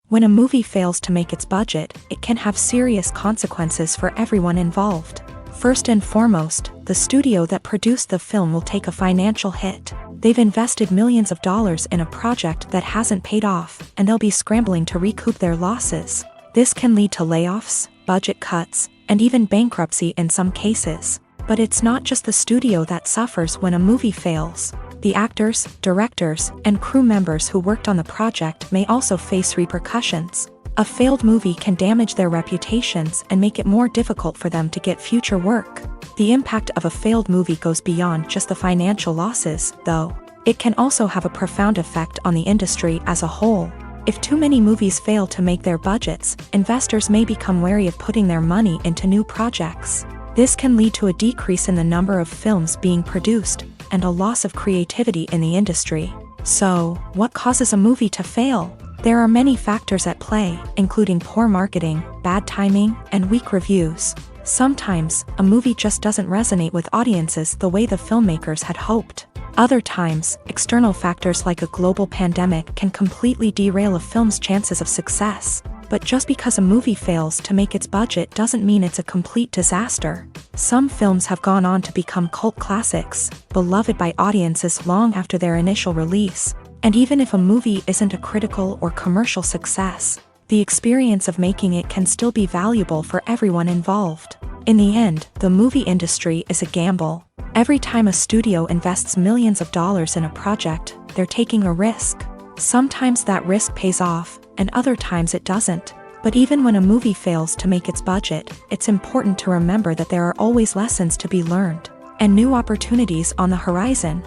When a movie fails to make its budget, it can have serious consequences for everyone involved. First and foremost, the studio that produced the film will take a financial hit. They've invested millions of dollars in a project that hasn't paid off, and they'll be scrambling to recoup their losses. This can lead to layoffs, budget cuts, and even bankruptcy in some cases. But it's not just the studio that suffers when a movie fails. The actors, directors, and crew members who worked on the project may also face repercussions. A failed movie can damage their reputations and make it more difficult for them to get future work. The impact of a failed movie goes beyond just the financial losses, though. It can also have a profound effect on the industry as a whole. If too many movies fail to make their budgets, investors may become wary of putting their money into new projects. This can lead to a decrease in the number of films being produced, and a loss of creativity in the industry. So, what causes a movie to fail? There are many factors at play, including poor marketing, bad timing, and weak reviews. Sometimes, a movie just doesn't resonate with audiences the way the filmmakers had hoped. Other times, external factors like a global pandemic can completely derail a film's chances of success. But just because a movie fails to make its budget doesn't mean it's a complete disaster. Some films have gone on to become cult classics, beloved by audiences long after their initial release. And even if a movie isn't a critical or commercial success, the experience of making it can still be valuable for everyone involved. In the end, the movie industry is a gamble. Every time a studio invests millions of dollars in a project, they're taking a risk. Sometimes that risk pays off, and other times it doesn't. But even when a movie fails to make its budget, it's important to remember that there are always lessons to be learned, and new opportunities on the horizon.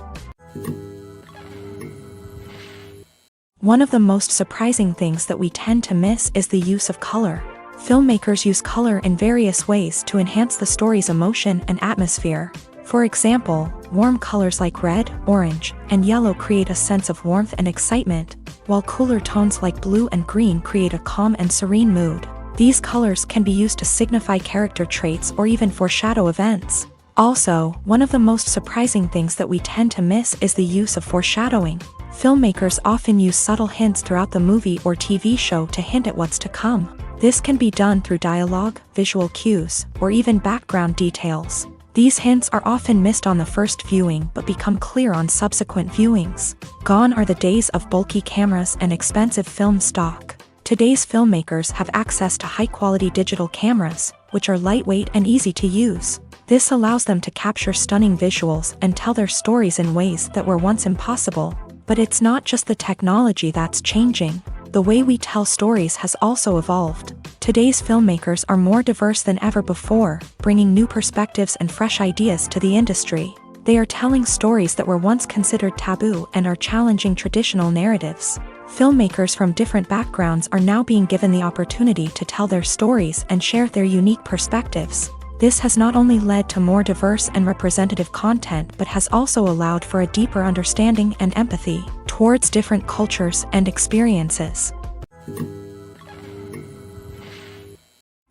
One of the most surprising things that we tend to miss is the use of color. Filmmakers use color in various ways to enhance the story's emotion and atmosphere. For example, warm colors like red, orange, and yellow create a sense of warmth and excitement, while cooler tones like blue and green create a calm and serene mood. These colors can be used to signify character traits or even foreshadow events. Also, one of the most surprising things that we tend to miss is the use of foreshadowing. Filmmakers often use subtle hints throughout the movie or TV show to hint at what's to come. This can be done through dialogue, visual cues, or even background details. These hints are often missed on the first viewing but become clear on subsequent viewings. Gone are the days of bulky cameras and expensive film stock. Today's filmmakers have access to high-quality digital cameras, which are lightweight and easy to use. This allows them to capture stunning visuals and tell their stories in ways that were once impossible. But it's not just the technology that's changing. The way we tell stories has also evolved. Today's filmmakers are more diverse than ever before, bringing new perspectives and fresh ideas to the industry. They are telling stories that were once considered taboo and are challenging traditional narratives. Filmmakers from different backgrounds are now being given the opportunity to tell their stories and share their unique perspectives. This has not only led to more diverse and representative content but has also allowed for a deeper understanding and empathy towards different cultures and experiences.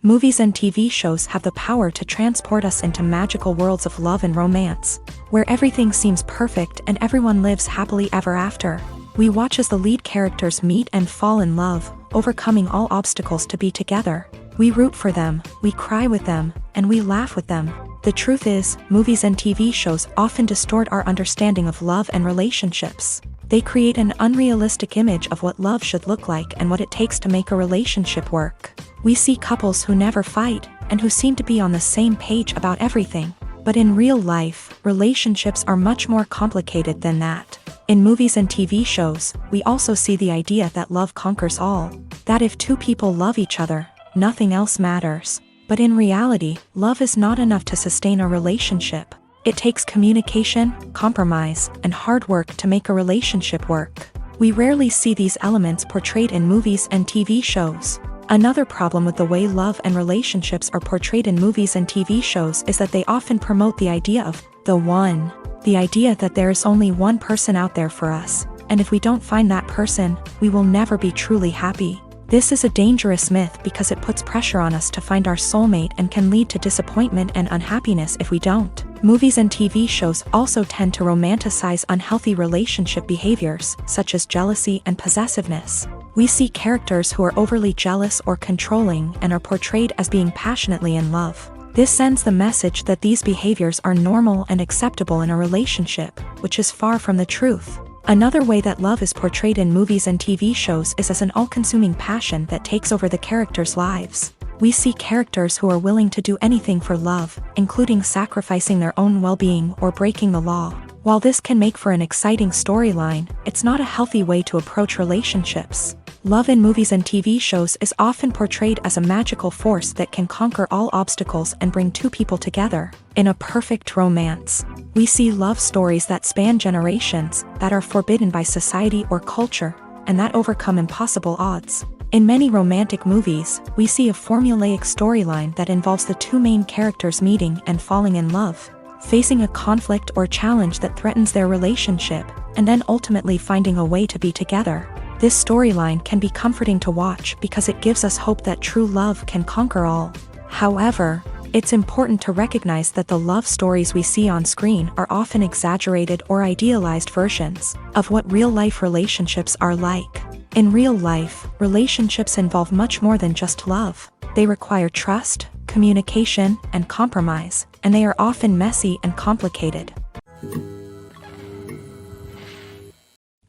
Movies and TV shows have the power to transport us into magical worlds of love and romance, where everything seems perfect and everyone lives happily ever after. We watch as the lead characters meet and fall in love, overcoming all obstacles to be together. We root for them, we cry with them, and we laugh with them. The truth is, movies and TV shows often distort our understanding of love and relationships. They create an unrealistic image of what love should look like and what it takes to make a relationship work. We see couples who never fight, and who seem to be on the same page about everything. But in real life, relationships are much more complicated than that. In movies and TV shows, we also see the idea that love conquers all. That if two people love each other, nothing else matters. But in reality, love is not enough to sustain a relationship. It takes communication, compromise, and hard work to make a relationship work. We rarely see these elements portrayed in movies and TV shows. Another problem with the way love and relationships are portrayed in movies and TV shows is that they often promote the idea of the one. The idea that there is only one person out there for us, and if we don't find that person, we will never be truly happy. This is a dangerous myth because it puts pressure on us to find our soulmate and can lead to disappointment and unhappiness if we don't. Movies and TV shows also tend to romanticize unhealthy relationship behaviors, such as jealousy and possessiveness. We see characters who are overly jealous or controlling and are portrayed as being passionately in love. This sends the message that these behaviors are normal and acceptable in a relationship, which is far from the truth. Another way that love is portrayed in movies and TV shows is as an all-consuming passion that takes over the characters' lives. We see characters who are willing to do anything for love, including sacrificing their own well-being or breaking the law. While this can make for an exciting storyline, it's not a healthy way to approach relationships. Love in movies and TV shows is often portrayed as a magical force that can conquer all obstacles and bring two people together in a perfect romance. We see love stories that span generations, that are forbidden by society or culture, and that overcome impossible odds. In many romantic movies, we see a formulaic storyline that involves the two main characters meeting and falling in love, facing a conflict or challenge that threatens their relationship, and then ultimately finding a way to be together. This storyline can be comforting to watch because it gives us hope that true love can conquer all. However, it's important to recognize that the love stories we see on screen are often exaggerated or idealized versions of what real-life relationships are like. In real life, relationships involve much more than just love. They require trust, communication, and compromise, and they are often messy and complicated.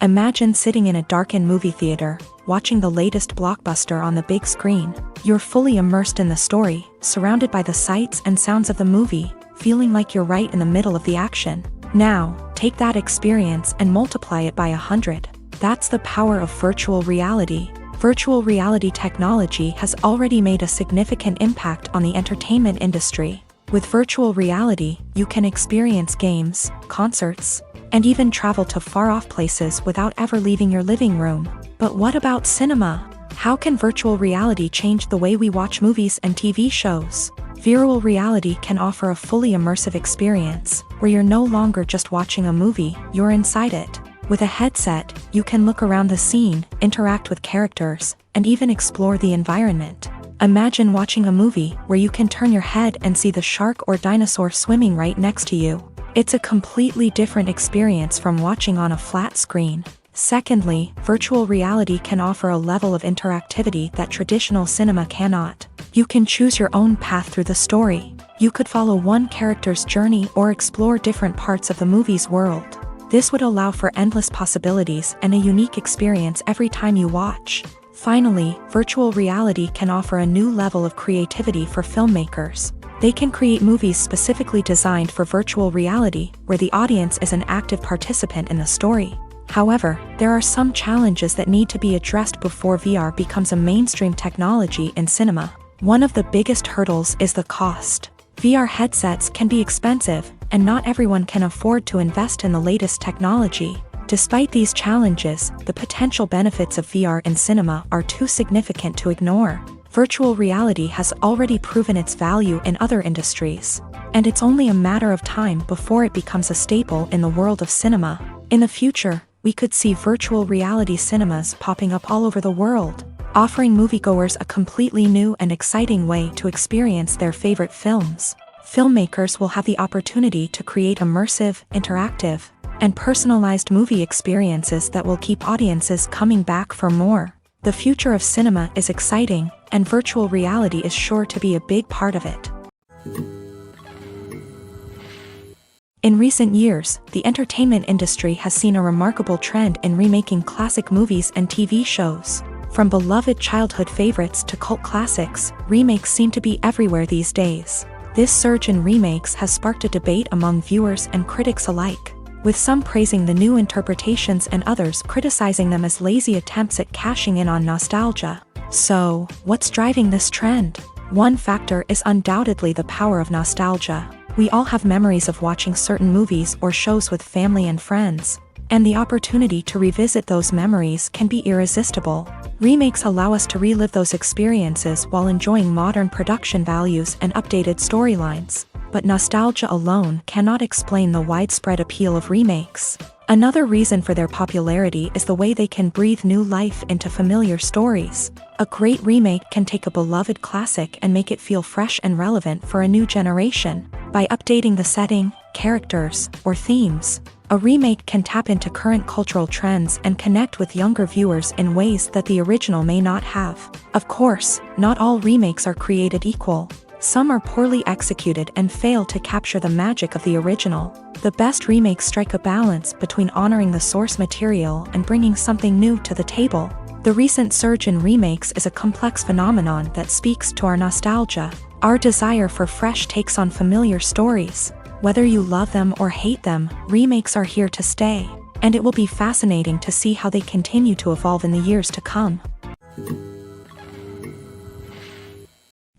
Imagine sitting in a darkened movie theater, watching the latest blockbuster on the big screen. You're fully immersed in the story, surrounded by the sights and sounds of the movie, feeling like you're right in the middle of the action. Now, take that experience and multiply it by 100. That's the power of virtual reality. Virtual reality technology has already made a significant impact on the entertainment industry. With virtual reality, you can experience games, concerts, and even travel to far-off places without ever leaving your living room. But what about cinema? How can virtual reality change the way we watch movies and TV shows? Virtual reality can offer a fully immersive experience, where you're no longer just watching a movie, you're inside it. With a headset, you can look around the scene, interact with characters, and even explore the environment. Imagine watching a movie where you can turn your head and see the shark or dinosaur swimming right next to you. It's a completely different experience from watching on a flat screen. Secondly, virtual reality can offer a level of interactivity that traditional cinema cannot. You can choose your own path through the story. You could follow one character's journey or explore different parts of the movie's world. This would allow for endless possibilities and a unique experience every time you watch. Finally, virtual reality can offer a new level of creativity for filmmakers. They can create movies specifically designed for virtual reality, where the audience is an active participant in the story. However, there are some challenges that need to be addressed before VR becomes a mainstream technology in cinema. One of the biggest hurdles is the cost. VR headsets can be expensive, and not everyone can afford to invest in the latest technology. Despite these challenges, the potential benefits of VR in cinema are too significant to ignore. Virtual reality has already proven its value in other industries, and it's only a matter of time before it becomes a staple in the world of cinema. In the future, we could see virtual reality cinemas popping up all over the world, offering moviegoers a completely new and exciting way to experience their favorite films. Filmmakers will have the opportunity to create immersive, interactive, and personalized movie experiences that will keep audiences coming back for more. The future of cinema is exciting, and virtual reality is sure to be a big part of it. In recent years, the entertainment industry has seen a remarkable trend in remaking classic movies and TV shows. From beloved childhood favorites to cult classics, remakes seem to be everywhere these days. This surge in remakes has sparked a debate among viewers and critics alike, with some praising the new interpretations and others criticizing them as lazy attempts at cashing in on nostalgia. So, what's driving this trend? One factor is undoubtedly the power of nostalgia. We all have memories of watching certain movies or shows with family and friends, and the opportunity to revisit those memories can be irresistible. Remakes allow us to relive those experiences while enjoying modern production values and updated storylines. But nostalgia alone cannot explain the widespread appeal of remakes. Another reason for their popularity is the way they can breathe new life into familiar stories. A great remake can take a beloved classic and make it feel fresh and relevant for a new generation. By updating the setting, characters, or themes, a remake can tap into current cultural trends and connect with younger viewers in ways that the original may not have. Of course, not all remakes are created equal. Some are poorly executed and fail to capture the magic of the original. The best remakes strike a balance between honoring the source material and bringing something new to the table. The recent surge in remakes is a complex phenomenon that speaks to our nostalgia, our desire for fresh takes on familiar stories. Whether you love them or hate them, remakes are here to stay, and it will be fascinating to see how they continue to evolve in the years to come.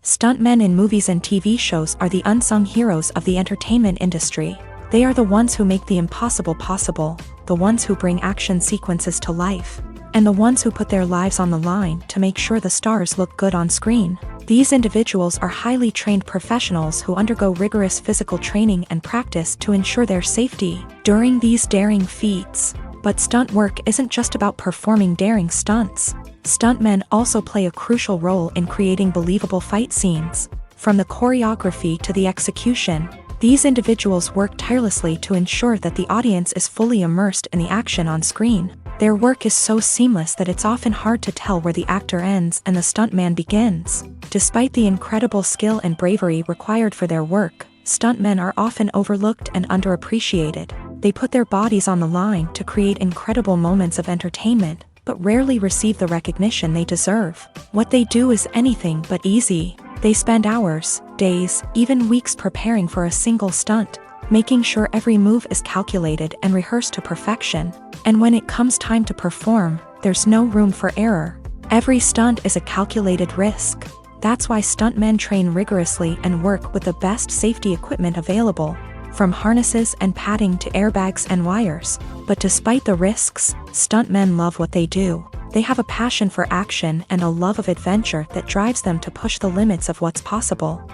Stuntmen in movies and TV shows are the unsung heroes of the entertainment industry. They are the ones who make the impossible possible, the ones who bring action sequences to life, and the ones who put their lives on the line to make sure the stars look good on screen. These individuals are highly trained professionals who undergo rigorous physical training and practice to ensure their safety. During these daring feats, But stunt work isn't just about performing daring stunts. Stuntmen also play a crucial role in creating believable fight scenes. From the choreography to the execution, these individuals work tirelessly to ensure that the audience is fully immersed in the action on screen. Their work is so seamless that it's often hard to tell where the actor ends and the stuntman begins. Despite the incredible skill and bravery required for their work, stuntmen are often overlooked and underappreciated. They put their bodies on the line to create incredible moments of entertainment, but rarely receive the recognition they deserve. What they do is anything but easy. They spend hours, days, even weeks preparing for a single stunt, making sure every move is calculated and rehearsed to perfection. And when it comes time to perform, there's no room for error. Every stunt is a calculated risk. That's why stuntmen train rigorously and work with the best safety equipment available, from harnesses and padding to airbags and wires. But despite the risks, stuntmen love what they do. They have a passion for action and a love of adventure that drives them to push the limits of what's possible.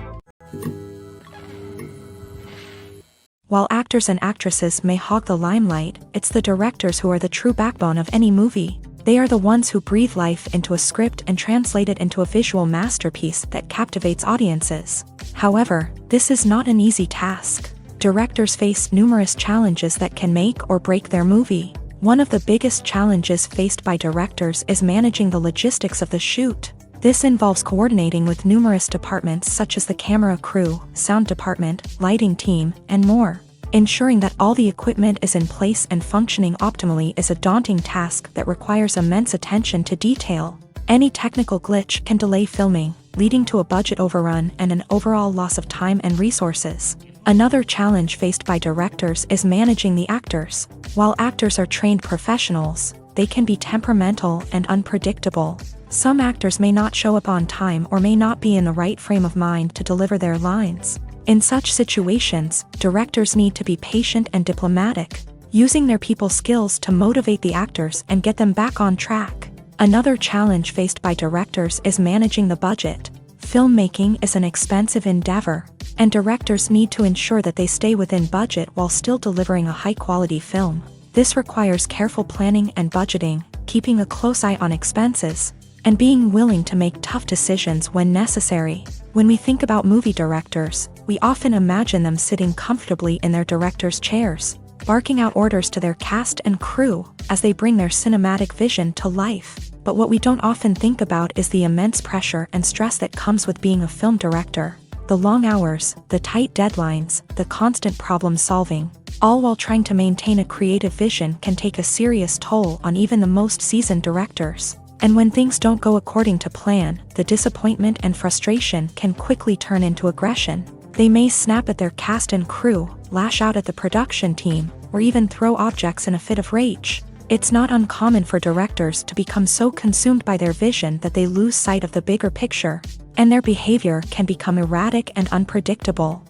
While actors and actresses may hog the limelight, it's the directors who are the true backbone of any movie. They are the ones who breathe life into a script and translate it into a visual masterpiece that captivates audiences. However, this is not an easy task. Directors face numerous challenges that can make or break their movie. One of the biggest challenges faced by directors is managing the logistics of the shoot. This involves coordinating with numerous departments such as the camera crew, sound department, lighting team, and more. Ensuring that all the equipment is in place and functioning optimally is a daunting task that requires immense attention to detail. Any technical glitch can delay filming, leading to a budget overrun and an overall loss of time and resources. Another challenge faced by directors is managing the actors. While actors are trained professionals, they can be temperamental and unpredictable. Some actors may not show up on time or may not be in the right frame of mind to deliver their lines. In such situations, directors need to be patient and diplomatic, using their people skills to motivate the actors and get them back on track. Another challenge faced by directors is managing the budget. Filmmaking is an expensive endeavor, and directors need to ensure that they stay within budget while still delivering a high-quality film. This requires careful planning and budgeting, keeping a close eye on expenses, and being willing to make tough decisions when necessary. When we think about movie directors, we often imagine them sitting comfortably in their director's chairs, barking out orders to their cast and crew as they bring their cinematic vision to life. But what we don't often think about is the immense pressure and stress that comes with being a film director. The long hours, the tight deadlines, the constant problem solving, all while trying to maintain a creative vision can take a serious toll on even the most seasoned directors. And when things don't go according to plan, the disappointment and frustration can quickly turn into aggression. They may snap at their cast and crew, lash out at the production team, or even throw objects in a fit of rage. It's not uncommon for directors to become so consumed by their vision that they lose sight of the bigger picture, and their behavior can become erratic and unpredictable.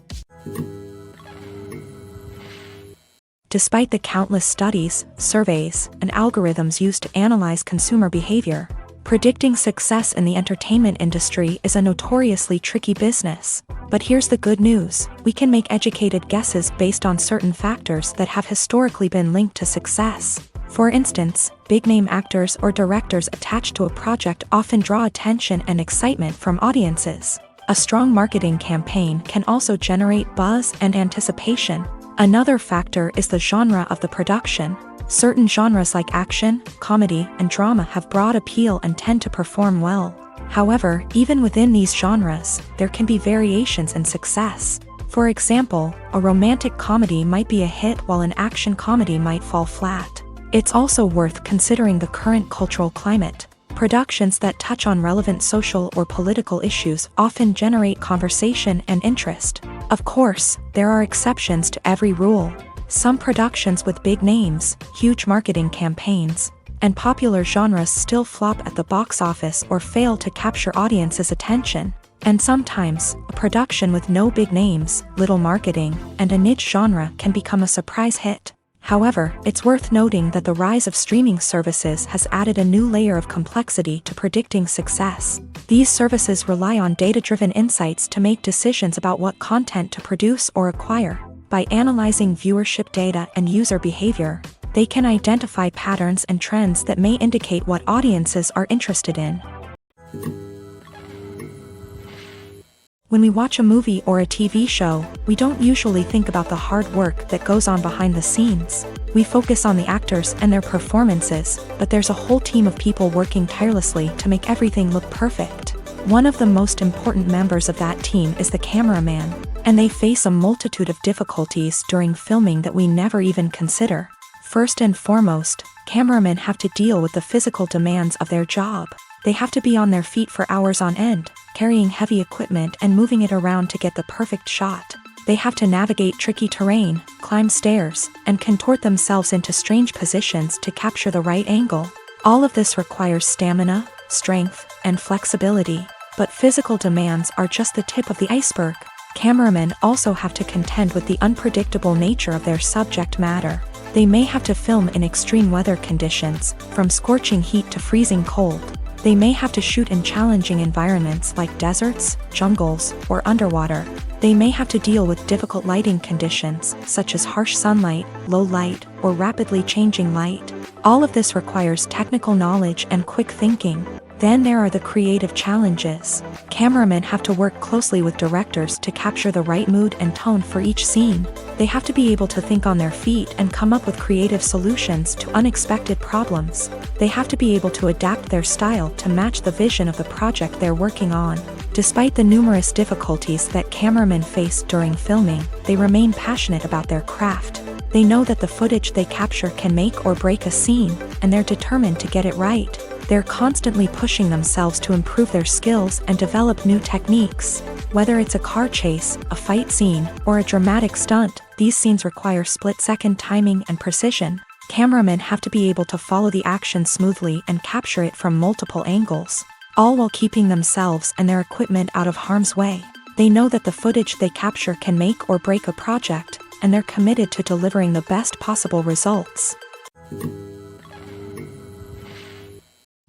Despite the countless studies, surveys, and algorithms used to analyze consumer behavior, predicting success in the entertainment industry is a notoriously tricky business. But here's the good news: we can make educated guesses based on certain factors that have historically been linked to success. For instance, big-name actors or directors attached to a project often draw attention and excitement from audiences. A strong marketing campaign can also generate buzz and anticipation. Another factor is the genre of the production. Certain genres like action, comedy, and drama have broad appeal and tend to perform well. However, even within these genres, there can be variations in success. For example, a romantic comedy might be a hit while an action comedy might fall flat. It's also worth considering the current cultural climate. Productions that touch on relevant social or political issues often generate conversation and interest. Of course, there are exceptions to every rule. Some productions with big names, huge marketing campaigns, and popular genres still flop at the box office or fail to capture audiences' attention. And sometimes, a production with no big names, little marketing, and a niche genre can become a surprise hit. However, it's worth noting that the rise of streaming services has added a new layer of complexity to predicting success. These services rely on data-driven insights to make decisions about what content to produce or acquire. By analyzing viewership data and user behavior, They can identify patterns and trends that may indicate what audiences are interested in. When we watch a movie or a TV show, we don't usually think about the hard work that goes on behind the scenes. We focus on the actors and their performances, but there's a whole team of people working tirelessly to make everything look perfect. One of the most important members of that team is the cameraman, and they face a multitude of difficulties during filming that we never even consider. First and foremost, cameramen have to deal with the physical demands of their job. They have to be on their feet for hours on end, carrying heavy equipment and moving it around to get the perfect shot. They have to navigate tricky terrain, climb stairs, and contort themselves into strange positions to capture the right angle. All of this requires stamina, strength, and flexibility. But physical demands are just the tip of the iceberg. Cameramen also have to contend with the unpredictable nature of their subject matter. They may have to film in extreme weather conditions, from scorching heat to freezing cold. They may have to shoot in challenging environments like deserts, jungles, or underwater. They may have to deal with difficult lighting conditions, such as harsh sunlight, low light, or rapidly changing light. All of this requires technical knowledge and quick thinking. Then there are the creative challenges. Cameramen have to work closely with directors to capture the right mood and tone for each scene. They have to be able to think on their feet and come up with creative solutions to unexpected problems. They have to be able to adapt their style to match the vision of the project they're working on. Despite the numerous difficulties that cameramen face during filming, they remain passionate about their craft. They know that the footage they capture can make or break a scene, and they're determined to get it right. They're constantly pushing themselves to improve their skills and develop new techniques. Whether it's a car chase, a fight scene, or a dramatic stunt, these scenes require split-second timing and precision. Cameramen have to be able to follow the action smoothly and capture it from multiple angles, all while keeping themselves and their equipment out of harm's way. They know that the footage they capture can make or break a project, and they're committed to delivering the best possible results.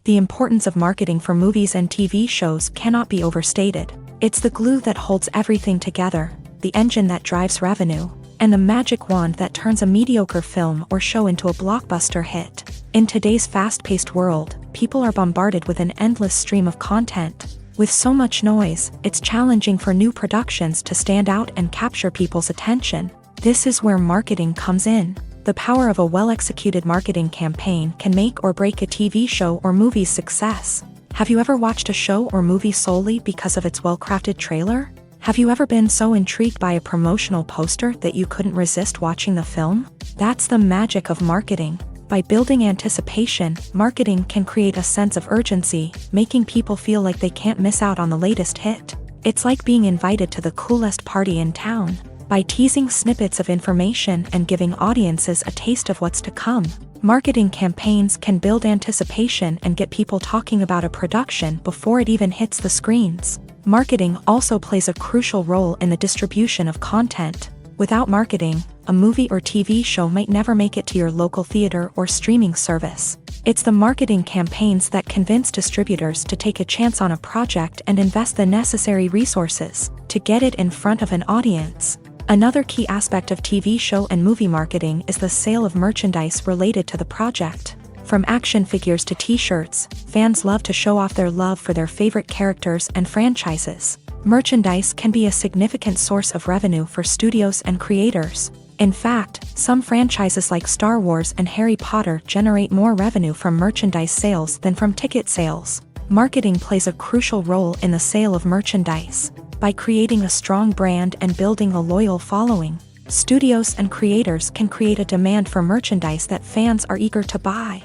The importance of marketing for movies and TV shows cannot be overstated. It's the glue that holds everything together, the engine that drives revenue, and the magic wand that turns a mediocre film or show into a blockbuster hit. In today's fast-paced world, people are bombarded with an endless stream of content. With so much noise, it's challenging for new productions to stand out and capture people's attention. This is where marketing comes in. The power of a well-executed marketing campaign can make or break a TV show or movie's success. Have you ever watched a show or movie solely because of its well-crafted trailer? Have you ever been so intrigued by a promotional poster that you couldn't resist watching the film? That's the magic of marketing. By building anticipation, marketing can create a sense of urgency, making people feel like they can't miss out on the latest hit. It's like being invited to the coolest party in town. By teasing snippets of information and giving audiences a taste of what's to come, marketing campaigns can build anticipation and get people talking about a production before it even hits the screens. Marketing also plays a crucial role in the distribution of content. Without marketing, a movie or TV show might never make it to your local theater or streaming service. It's the marketing campaigns that convince distributors to take a chance on a project and invest the necessary resources to get it in front of an audience. Another key aspect of TV show and movie marketing is the sale of merchandise related to the project. From action figures to t-shirts, fans love to show off their love for their favorite characters and franchises. Merchandise can be a significant source of revenue for studios and creators. In fact, some franchises like Star Wars and Harry Potter generate more revenue from merchandise sales than from ticket sales. Marketing plays a crucial role in the sale of merchandise. By creating a strong brand and building a loyal following, studios and creators can create a demand for merchandise that fans are eager to buy.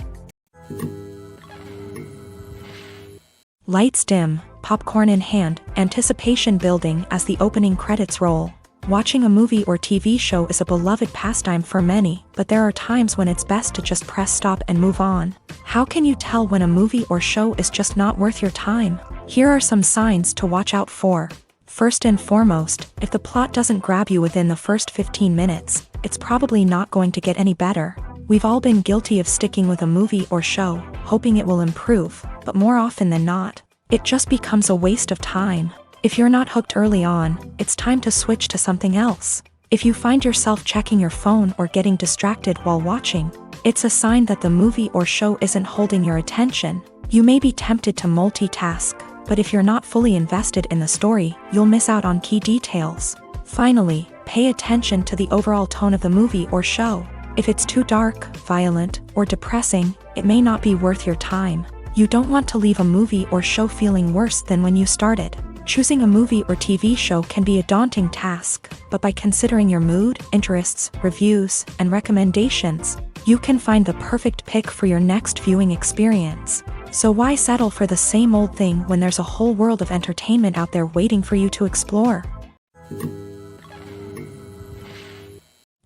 Lights dim, popcorn in hand, anticipation building as the opening credits roll. Watching a movie or TV show is a beloved pastime for many, but there are times when it's best to just press stop and move on. How can you tell when a movie or show is just not worth your time? Here are some signs to watch out for. First and foremost, if the plot doesn't grab you within the first 15 minutes, it's probably not going to get any better. We've all been guilty of sticking with a movie or show, hoping it will improve, but more often than not, it just becomes a waste of time. If you're not hooked early on, it's time to switch to something else. If you find yourself checking your phone or getting distracted while watching, It's a sign that the movie or show isn't holding your attention. You may be tempted to multitask, but if you're not fully invested in the story, you'll miss out on key details. Finally, pay attention to the overall tone of the movie or show. If it's too dark, violent, or depressing, it may not be worth your time. You don't want to leave a movie or show feeling worse than when you started. Choosing a movie or TV show can be a daunting task, but by considering your mood, interests, reviews, and recommendations, you can find the perfect pick for your next viewing experience. So why settle for the same old thing when there's a whole world of entertainment out there waiting for you to explore?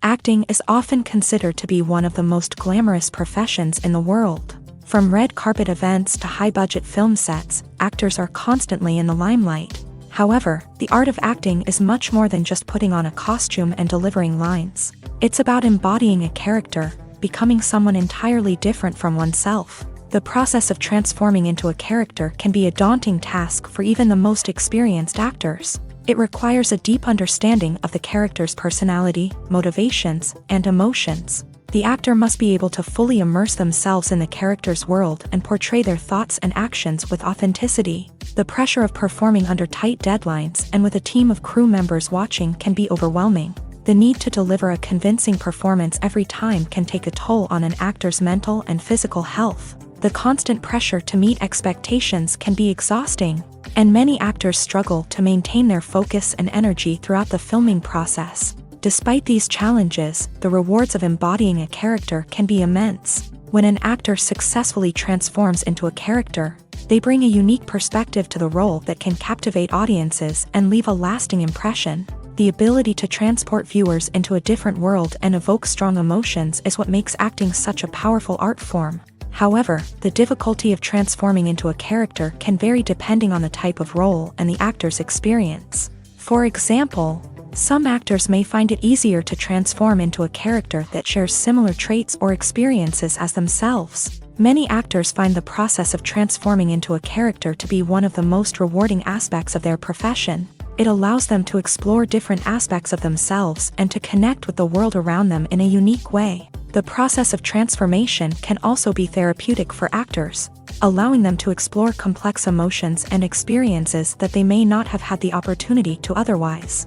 Acting is often considered to be one of the most glamorous professions in the world. From red carpet events to high-budget film sets, actors are constantly in the limelight. However, the art of acting is much more than just putting on a costume and delivering lines. It's about embodying a character, becoming someone entirely different from oneself. The process of transforming into a character can be a daunting task for even the most experienced actors. It requires a deep understanding of the character's personality, motivations, and emotions. The actor must be able to fully immerse themselves in the character's world and portray their thoughts and actions with authenticity. The pressure of performing under tight deadlines and with a team of crew members watching can be overwhelming. The need to deliver a convincing performance every time can take a toll on an actor's mental and physical health. The constant pressure to meet expectations can be exhausting, and many actors struggle to maintain their focus and energy throughout the filming process. Despite these challenges, the rewards of embodying a character can be immense. When an actor successfully transforms into a character, they bring a unique perspective to the role that can captivate audiences and leave a lasting impression. The ability to transport viewers into a different world and evoke strong emotions is what makes acting such a powerful art form. However, the difficulty of transforming into a character can vary depending on the type of role and the actor's experience. For example, some actors may find it easier to transform into a character that shares similar traits or experiences as themselves. Many actors find the process of transforming into a character to be one of the most rewarding aspects of their profession. It allows them to explore different aspects of themselves and to connect with the world around them in a unique way. The process of transformation can also be therapeutic for actors, allowing them to explore complex emotions and experiences that they may not have had the opportunity to otherwise.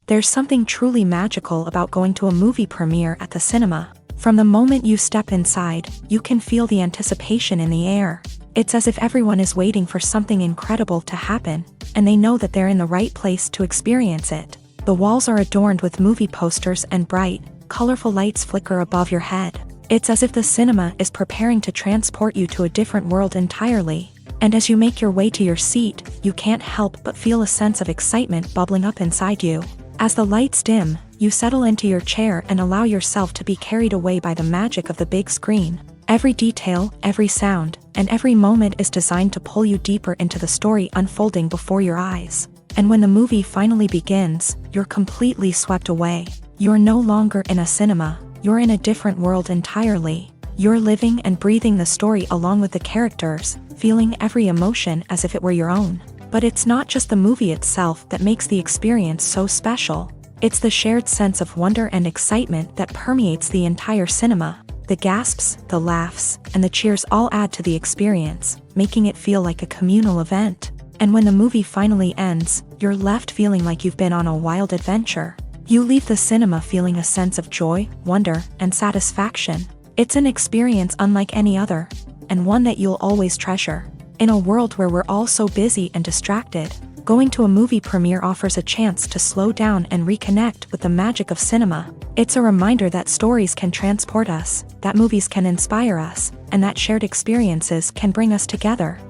There's something truly magical about going to a movie premiere at the cinema. From the moment you step inside, you can feel the anticipation in the air. It's as if everyone is waiting for something incredible to happen, and they know that they're in the right place to experience it. The walls are adorned with movie posters and bright, colorful lights flicker above your head. It's as if the cinema is preparing to transport you to a different world entirely. And as you make your way to your seat, you can't help but feel a sense of excitement bubbling up inside you. As the lights dim, you settle into your chair and allow yourself to be carried away by the magic of the big screen. Every detail, every sound, and every moment is designed to pull you deeper into the story unfolding before your eyes. And when the movie finally begins, you're completely swept away. You're no longer in a cinema, you're in a different world entirely. You're living and breathing the story along with the characters, feeling every emotion as if it were your own. But it's not just the movie itself that makes the experience so special. It's the shared sense of wonder and excitement that permeates the entire cinema. The gasps, the laughs, and the cheers all add to the experience, making it feel like a communal event. And when the movie finally ends, you're left feeling like you've been on a wild adventure. You leave the cinema feeling a sense of joy, wonder, and satisfaction. It's an experience unlike any other, and one that you'll always treasure. In a world where we're all so busy and distracted, going to a movie premiere offers a chance to slow down and reconnect with the magic of cinema. It's a reminder that stories can transport us, that movies can inspire us, and that shared experiences can bring us together.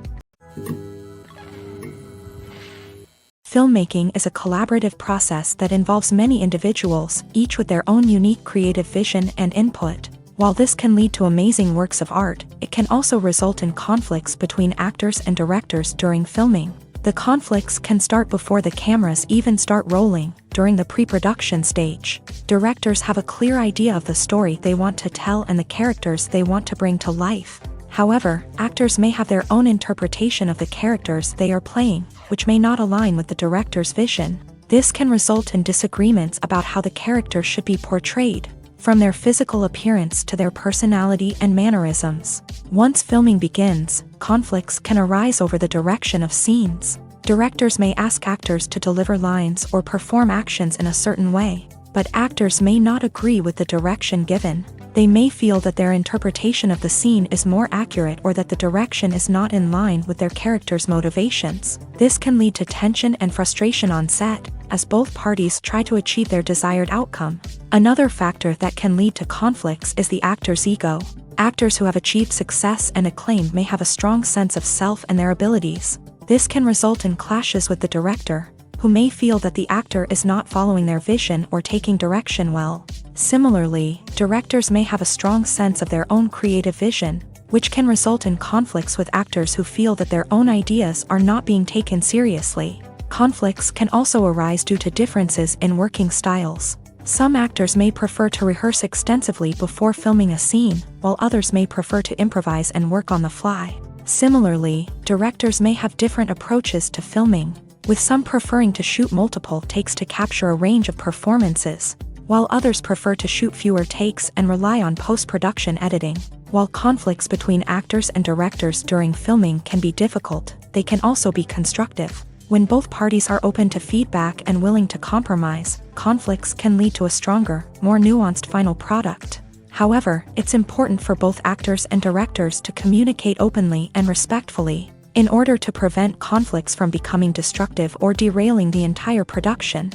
Filmmaking is a collaborative process that involves many individuals, each with their own unique creative vision and input. While this can lead to amazing works of art, it can also result in conflicts between actors and directors during filming. The conflicts can start before the cameras even start rolling, during the pre-production stage. Directors have a clear idea of the story they want to tell and the characters they want to bring to life. However, actors may have their own interpretation of the characters they are playing, which may not align with the director's vision. This can result in disagreements about how the character should be portrayed, from their physical appearance to their personality and mannerisms. Once filming begins, conflicts can arise over the direction of scenes. Directors may ask actors to deliver lines or perform actions in a certain way, but actors may not agree with the direction given. They may feel that their interpretation of the scene is more accurate or that the direction is not in line with their character's motivations. This can lead to tension and frustration on set, as both parties try to achieve their desired outcome. Another factor that can lead to conflicts is the actor's ego. Actors who have achieved success and acclaim may have a strong sense of self and their abilities. This can result in clashes with the director, who may feel that the actor is not following their vision or taking direction well. Similarly, directors may have a strong sense of their own creative vision, which can result in conflicts with actors who feel that their own ideas are not being taken seriously. Conflicts can also arise due to differences in working styles. Some actors may prefer to rehearse extensively before filming a scene, while others may prefer to improvise and work on the fly. Similarly, directors may have different approaches to filming, with some preferring to shoot multiple takes to capture a range of performances, while others prefer to shoot fewer takes and rely on post-production editing. While conflicts between actors and directors during filming can be difficult, they can also be constructive. When both parties are open to feedback and willing to compromise, conflicts can lead to a stronger, more nuanced final product. However, it's important for both actors and directors to communicate openly and respectfully, in order to prevent conflicts from becoming destructive or derailing the entire production.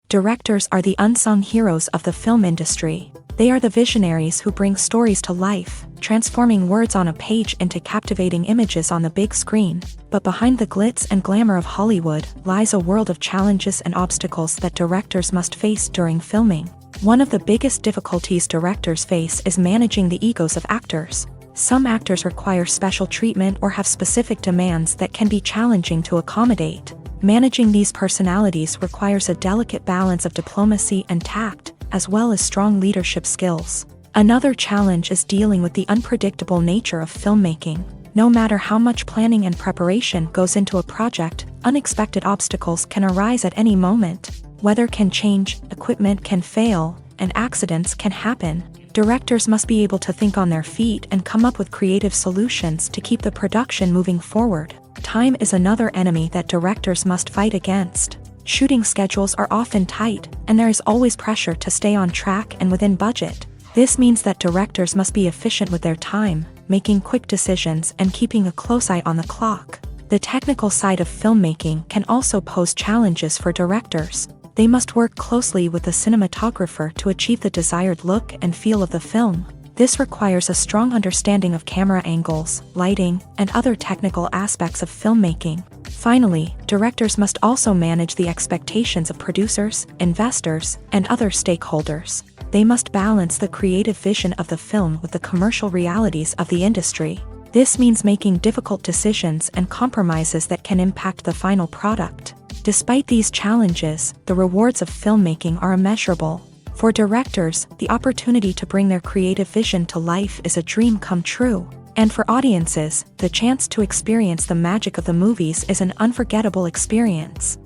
Directors are the unsung heroes of the film industry. They are the visionaries who bring stories to life, transforming words on a page into captivating images on the big screen. But behind the glitz and glamour of Hollywood lies a world of challenges and obstacles that directors must face during filming. One of the biggest difficulties directors face is managing the egos of actors. Some actors require special treatment or have specific demands that can be challenging to accommodate. Managing these personalities requires a delicate balance of diplomacy and tact, as well as strong leadership skills. Another challenge is dealing with the unpredictable nature of filmmaking. No matter how much planning and preparation goes into a project, unexpected obstacles can arise at any moment. Weather can change, equipment can fail, and accidents can happen. Directors must be able to think on their feet and come up with creative solutions to keep the production moving forward. Time is another enemy that directors must fight against. Shooting schedules are often tight, and there is always pressure to stay on track and within budget. This means that directors must be efficient with their time, making quick decisions and keeping a close eye on the clock. The technical side of filmmaking can also pose challenges for directors. They must work closely with the cinematographer to achieve the desired look and feel of the film. This requires a strong understanding of camera angles, lighting, and other technical aspects of filmmaking. Finally, directors must also manage the expectations of producers, investors, and other stakeholders. They must balance the creative vision of the film with the commercial realities of the industry. This means making difficult decisions and compromises that can impact the final product. Despite these challenges, the rewards of filmmaking are immeasurable. For directors, the opportunity to bring their creative vision to life is a dream come true. And for audiences, the chance to experience the magic of the movies is an unforgettable experience.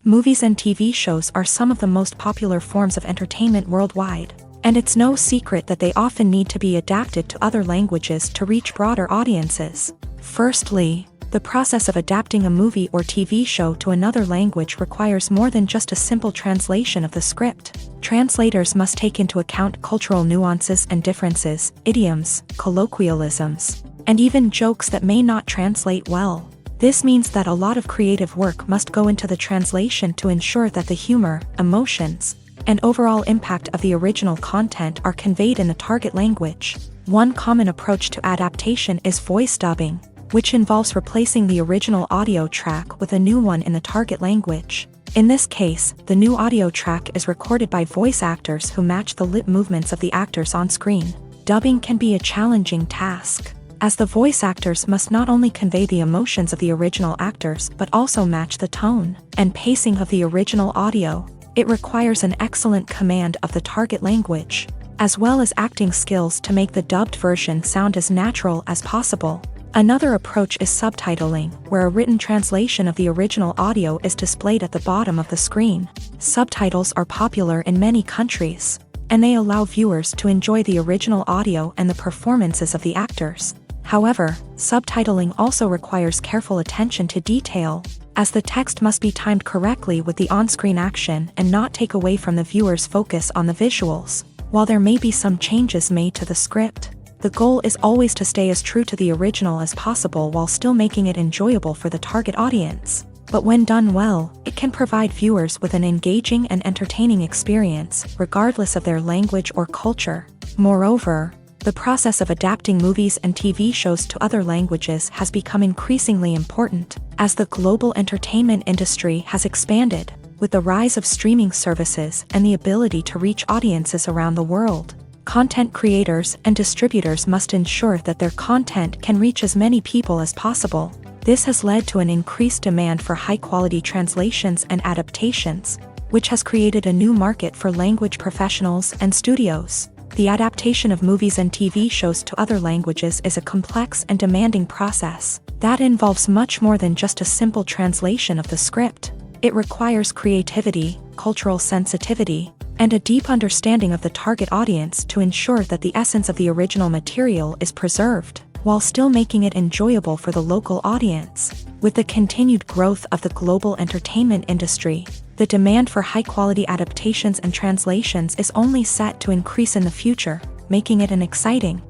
Movies and TV shows are some of the most popular forms of entertainment worldwide, and it's no secret that they often need to be adapted to other languages to reach broader audiences. Firstly, the process of adapting a movie or TV show to another language requires more than just a simple translation of the script. Translators must take into account cultural nuances and differences, idioms, colloquialisms, and even jokes that may not translate well. This means that a lot of creative work must go into the translation to ensure that the humor, emotions, and overall impact of the original content are conveyed in the target language. One common approach to adaptation is voice dubbing, which involves replacing the original audio track with a new one in the target language. In this case, the new audio track is recorded by voice actors who match the lip movements of the actors on screen. Dubbing can be a challenging task, as the voice actors must not only convey the emotions of the original actors but also match the tone and pacing of the original audio. It requires an excellent command of the target language, as well as acting skills to make the dubbed version sound as natural as possible. Another approach is subtitling, where a written translation of the original audio is displayed at the bottom of the screen. Subtitles are popular in many countries, and they allow viewers to enjoy the original audio and the performances of the actors. However, subtitling also requires careful attention to detail, as the text must be timed correctly with the on-screen action and not take away from the viewer's focus on the visuals. While there may be some changes made to the script, the goal is always to stay as true to the original as possible while still making it enjoyable for the target audience. But when done well, it can provide viewers with an engaging and entertaining experience, regardless of their language or culture. Moreover, the process of adapting movies and TV shows to other languages has become increasingly important, as the global entertainment industry has expanded, with the rise of streaming services and the ability to reach audiences around the world. Content creators and distributors must ensure that their content can reach as many people as possible. This has led to an increased demand for high-quality translations and adaptations, which has created a new market for language professionals and studios. The adaptation of movies and TV shows to other languages is a complex and demanding process that involves much more than just a simple translation of the script. It requires creativity, cultural sensitivity, and a deep understanding of the target audience to ensure that the essence of the original material is preserved, while still making it enjoyable for the local audience. With the continued growth of the global entertainment industry, the demand for high-quality adaptations and translations is only set to increase in the future, making it an exciting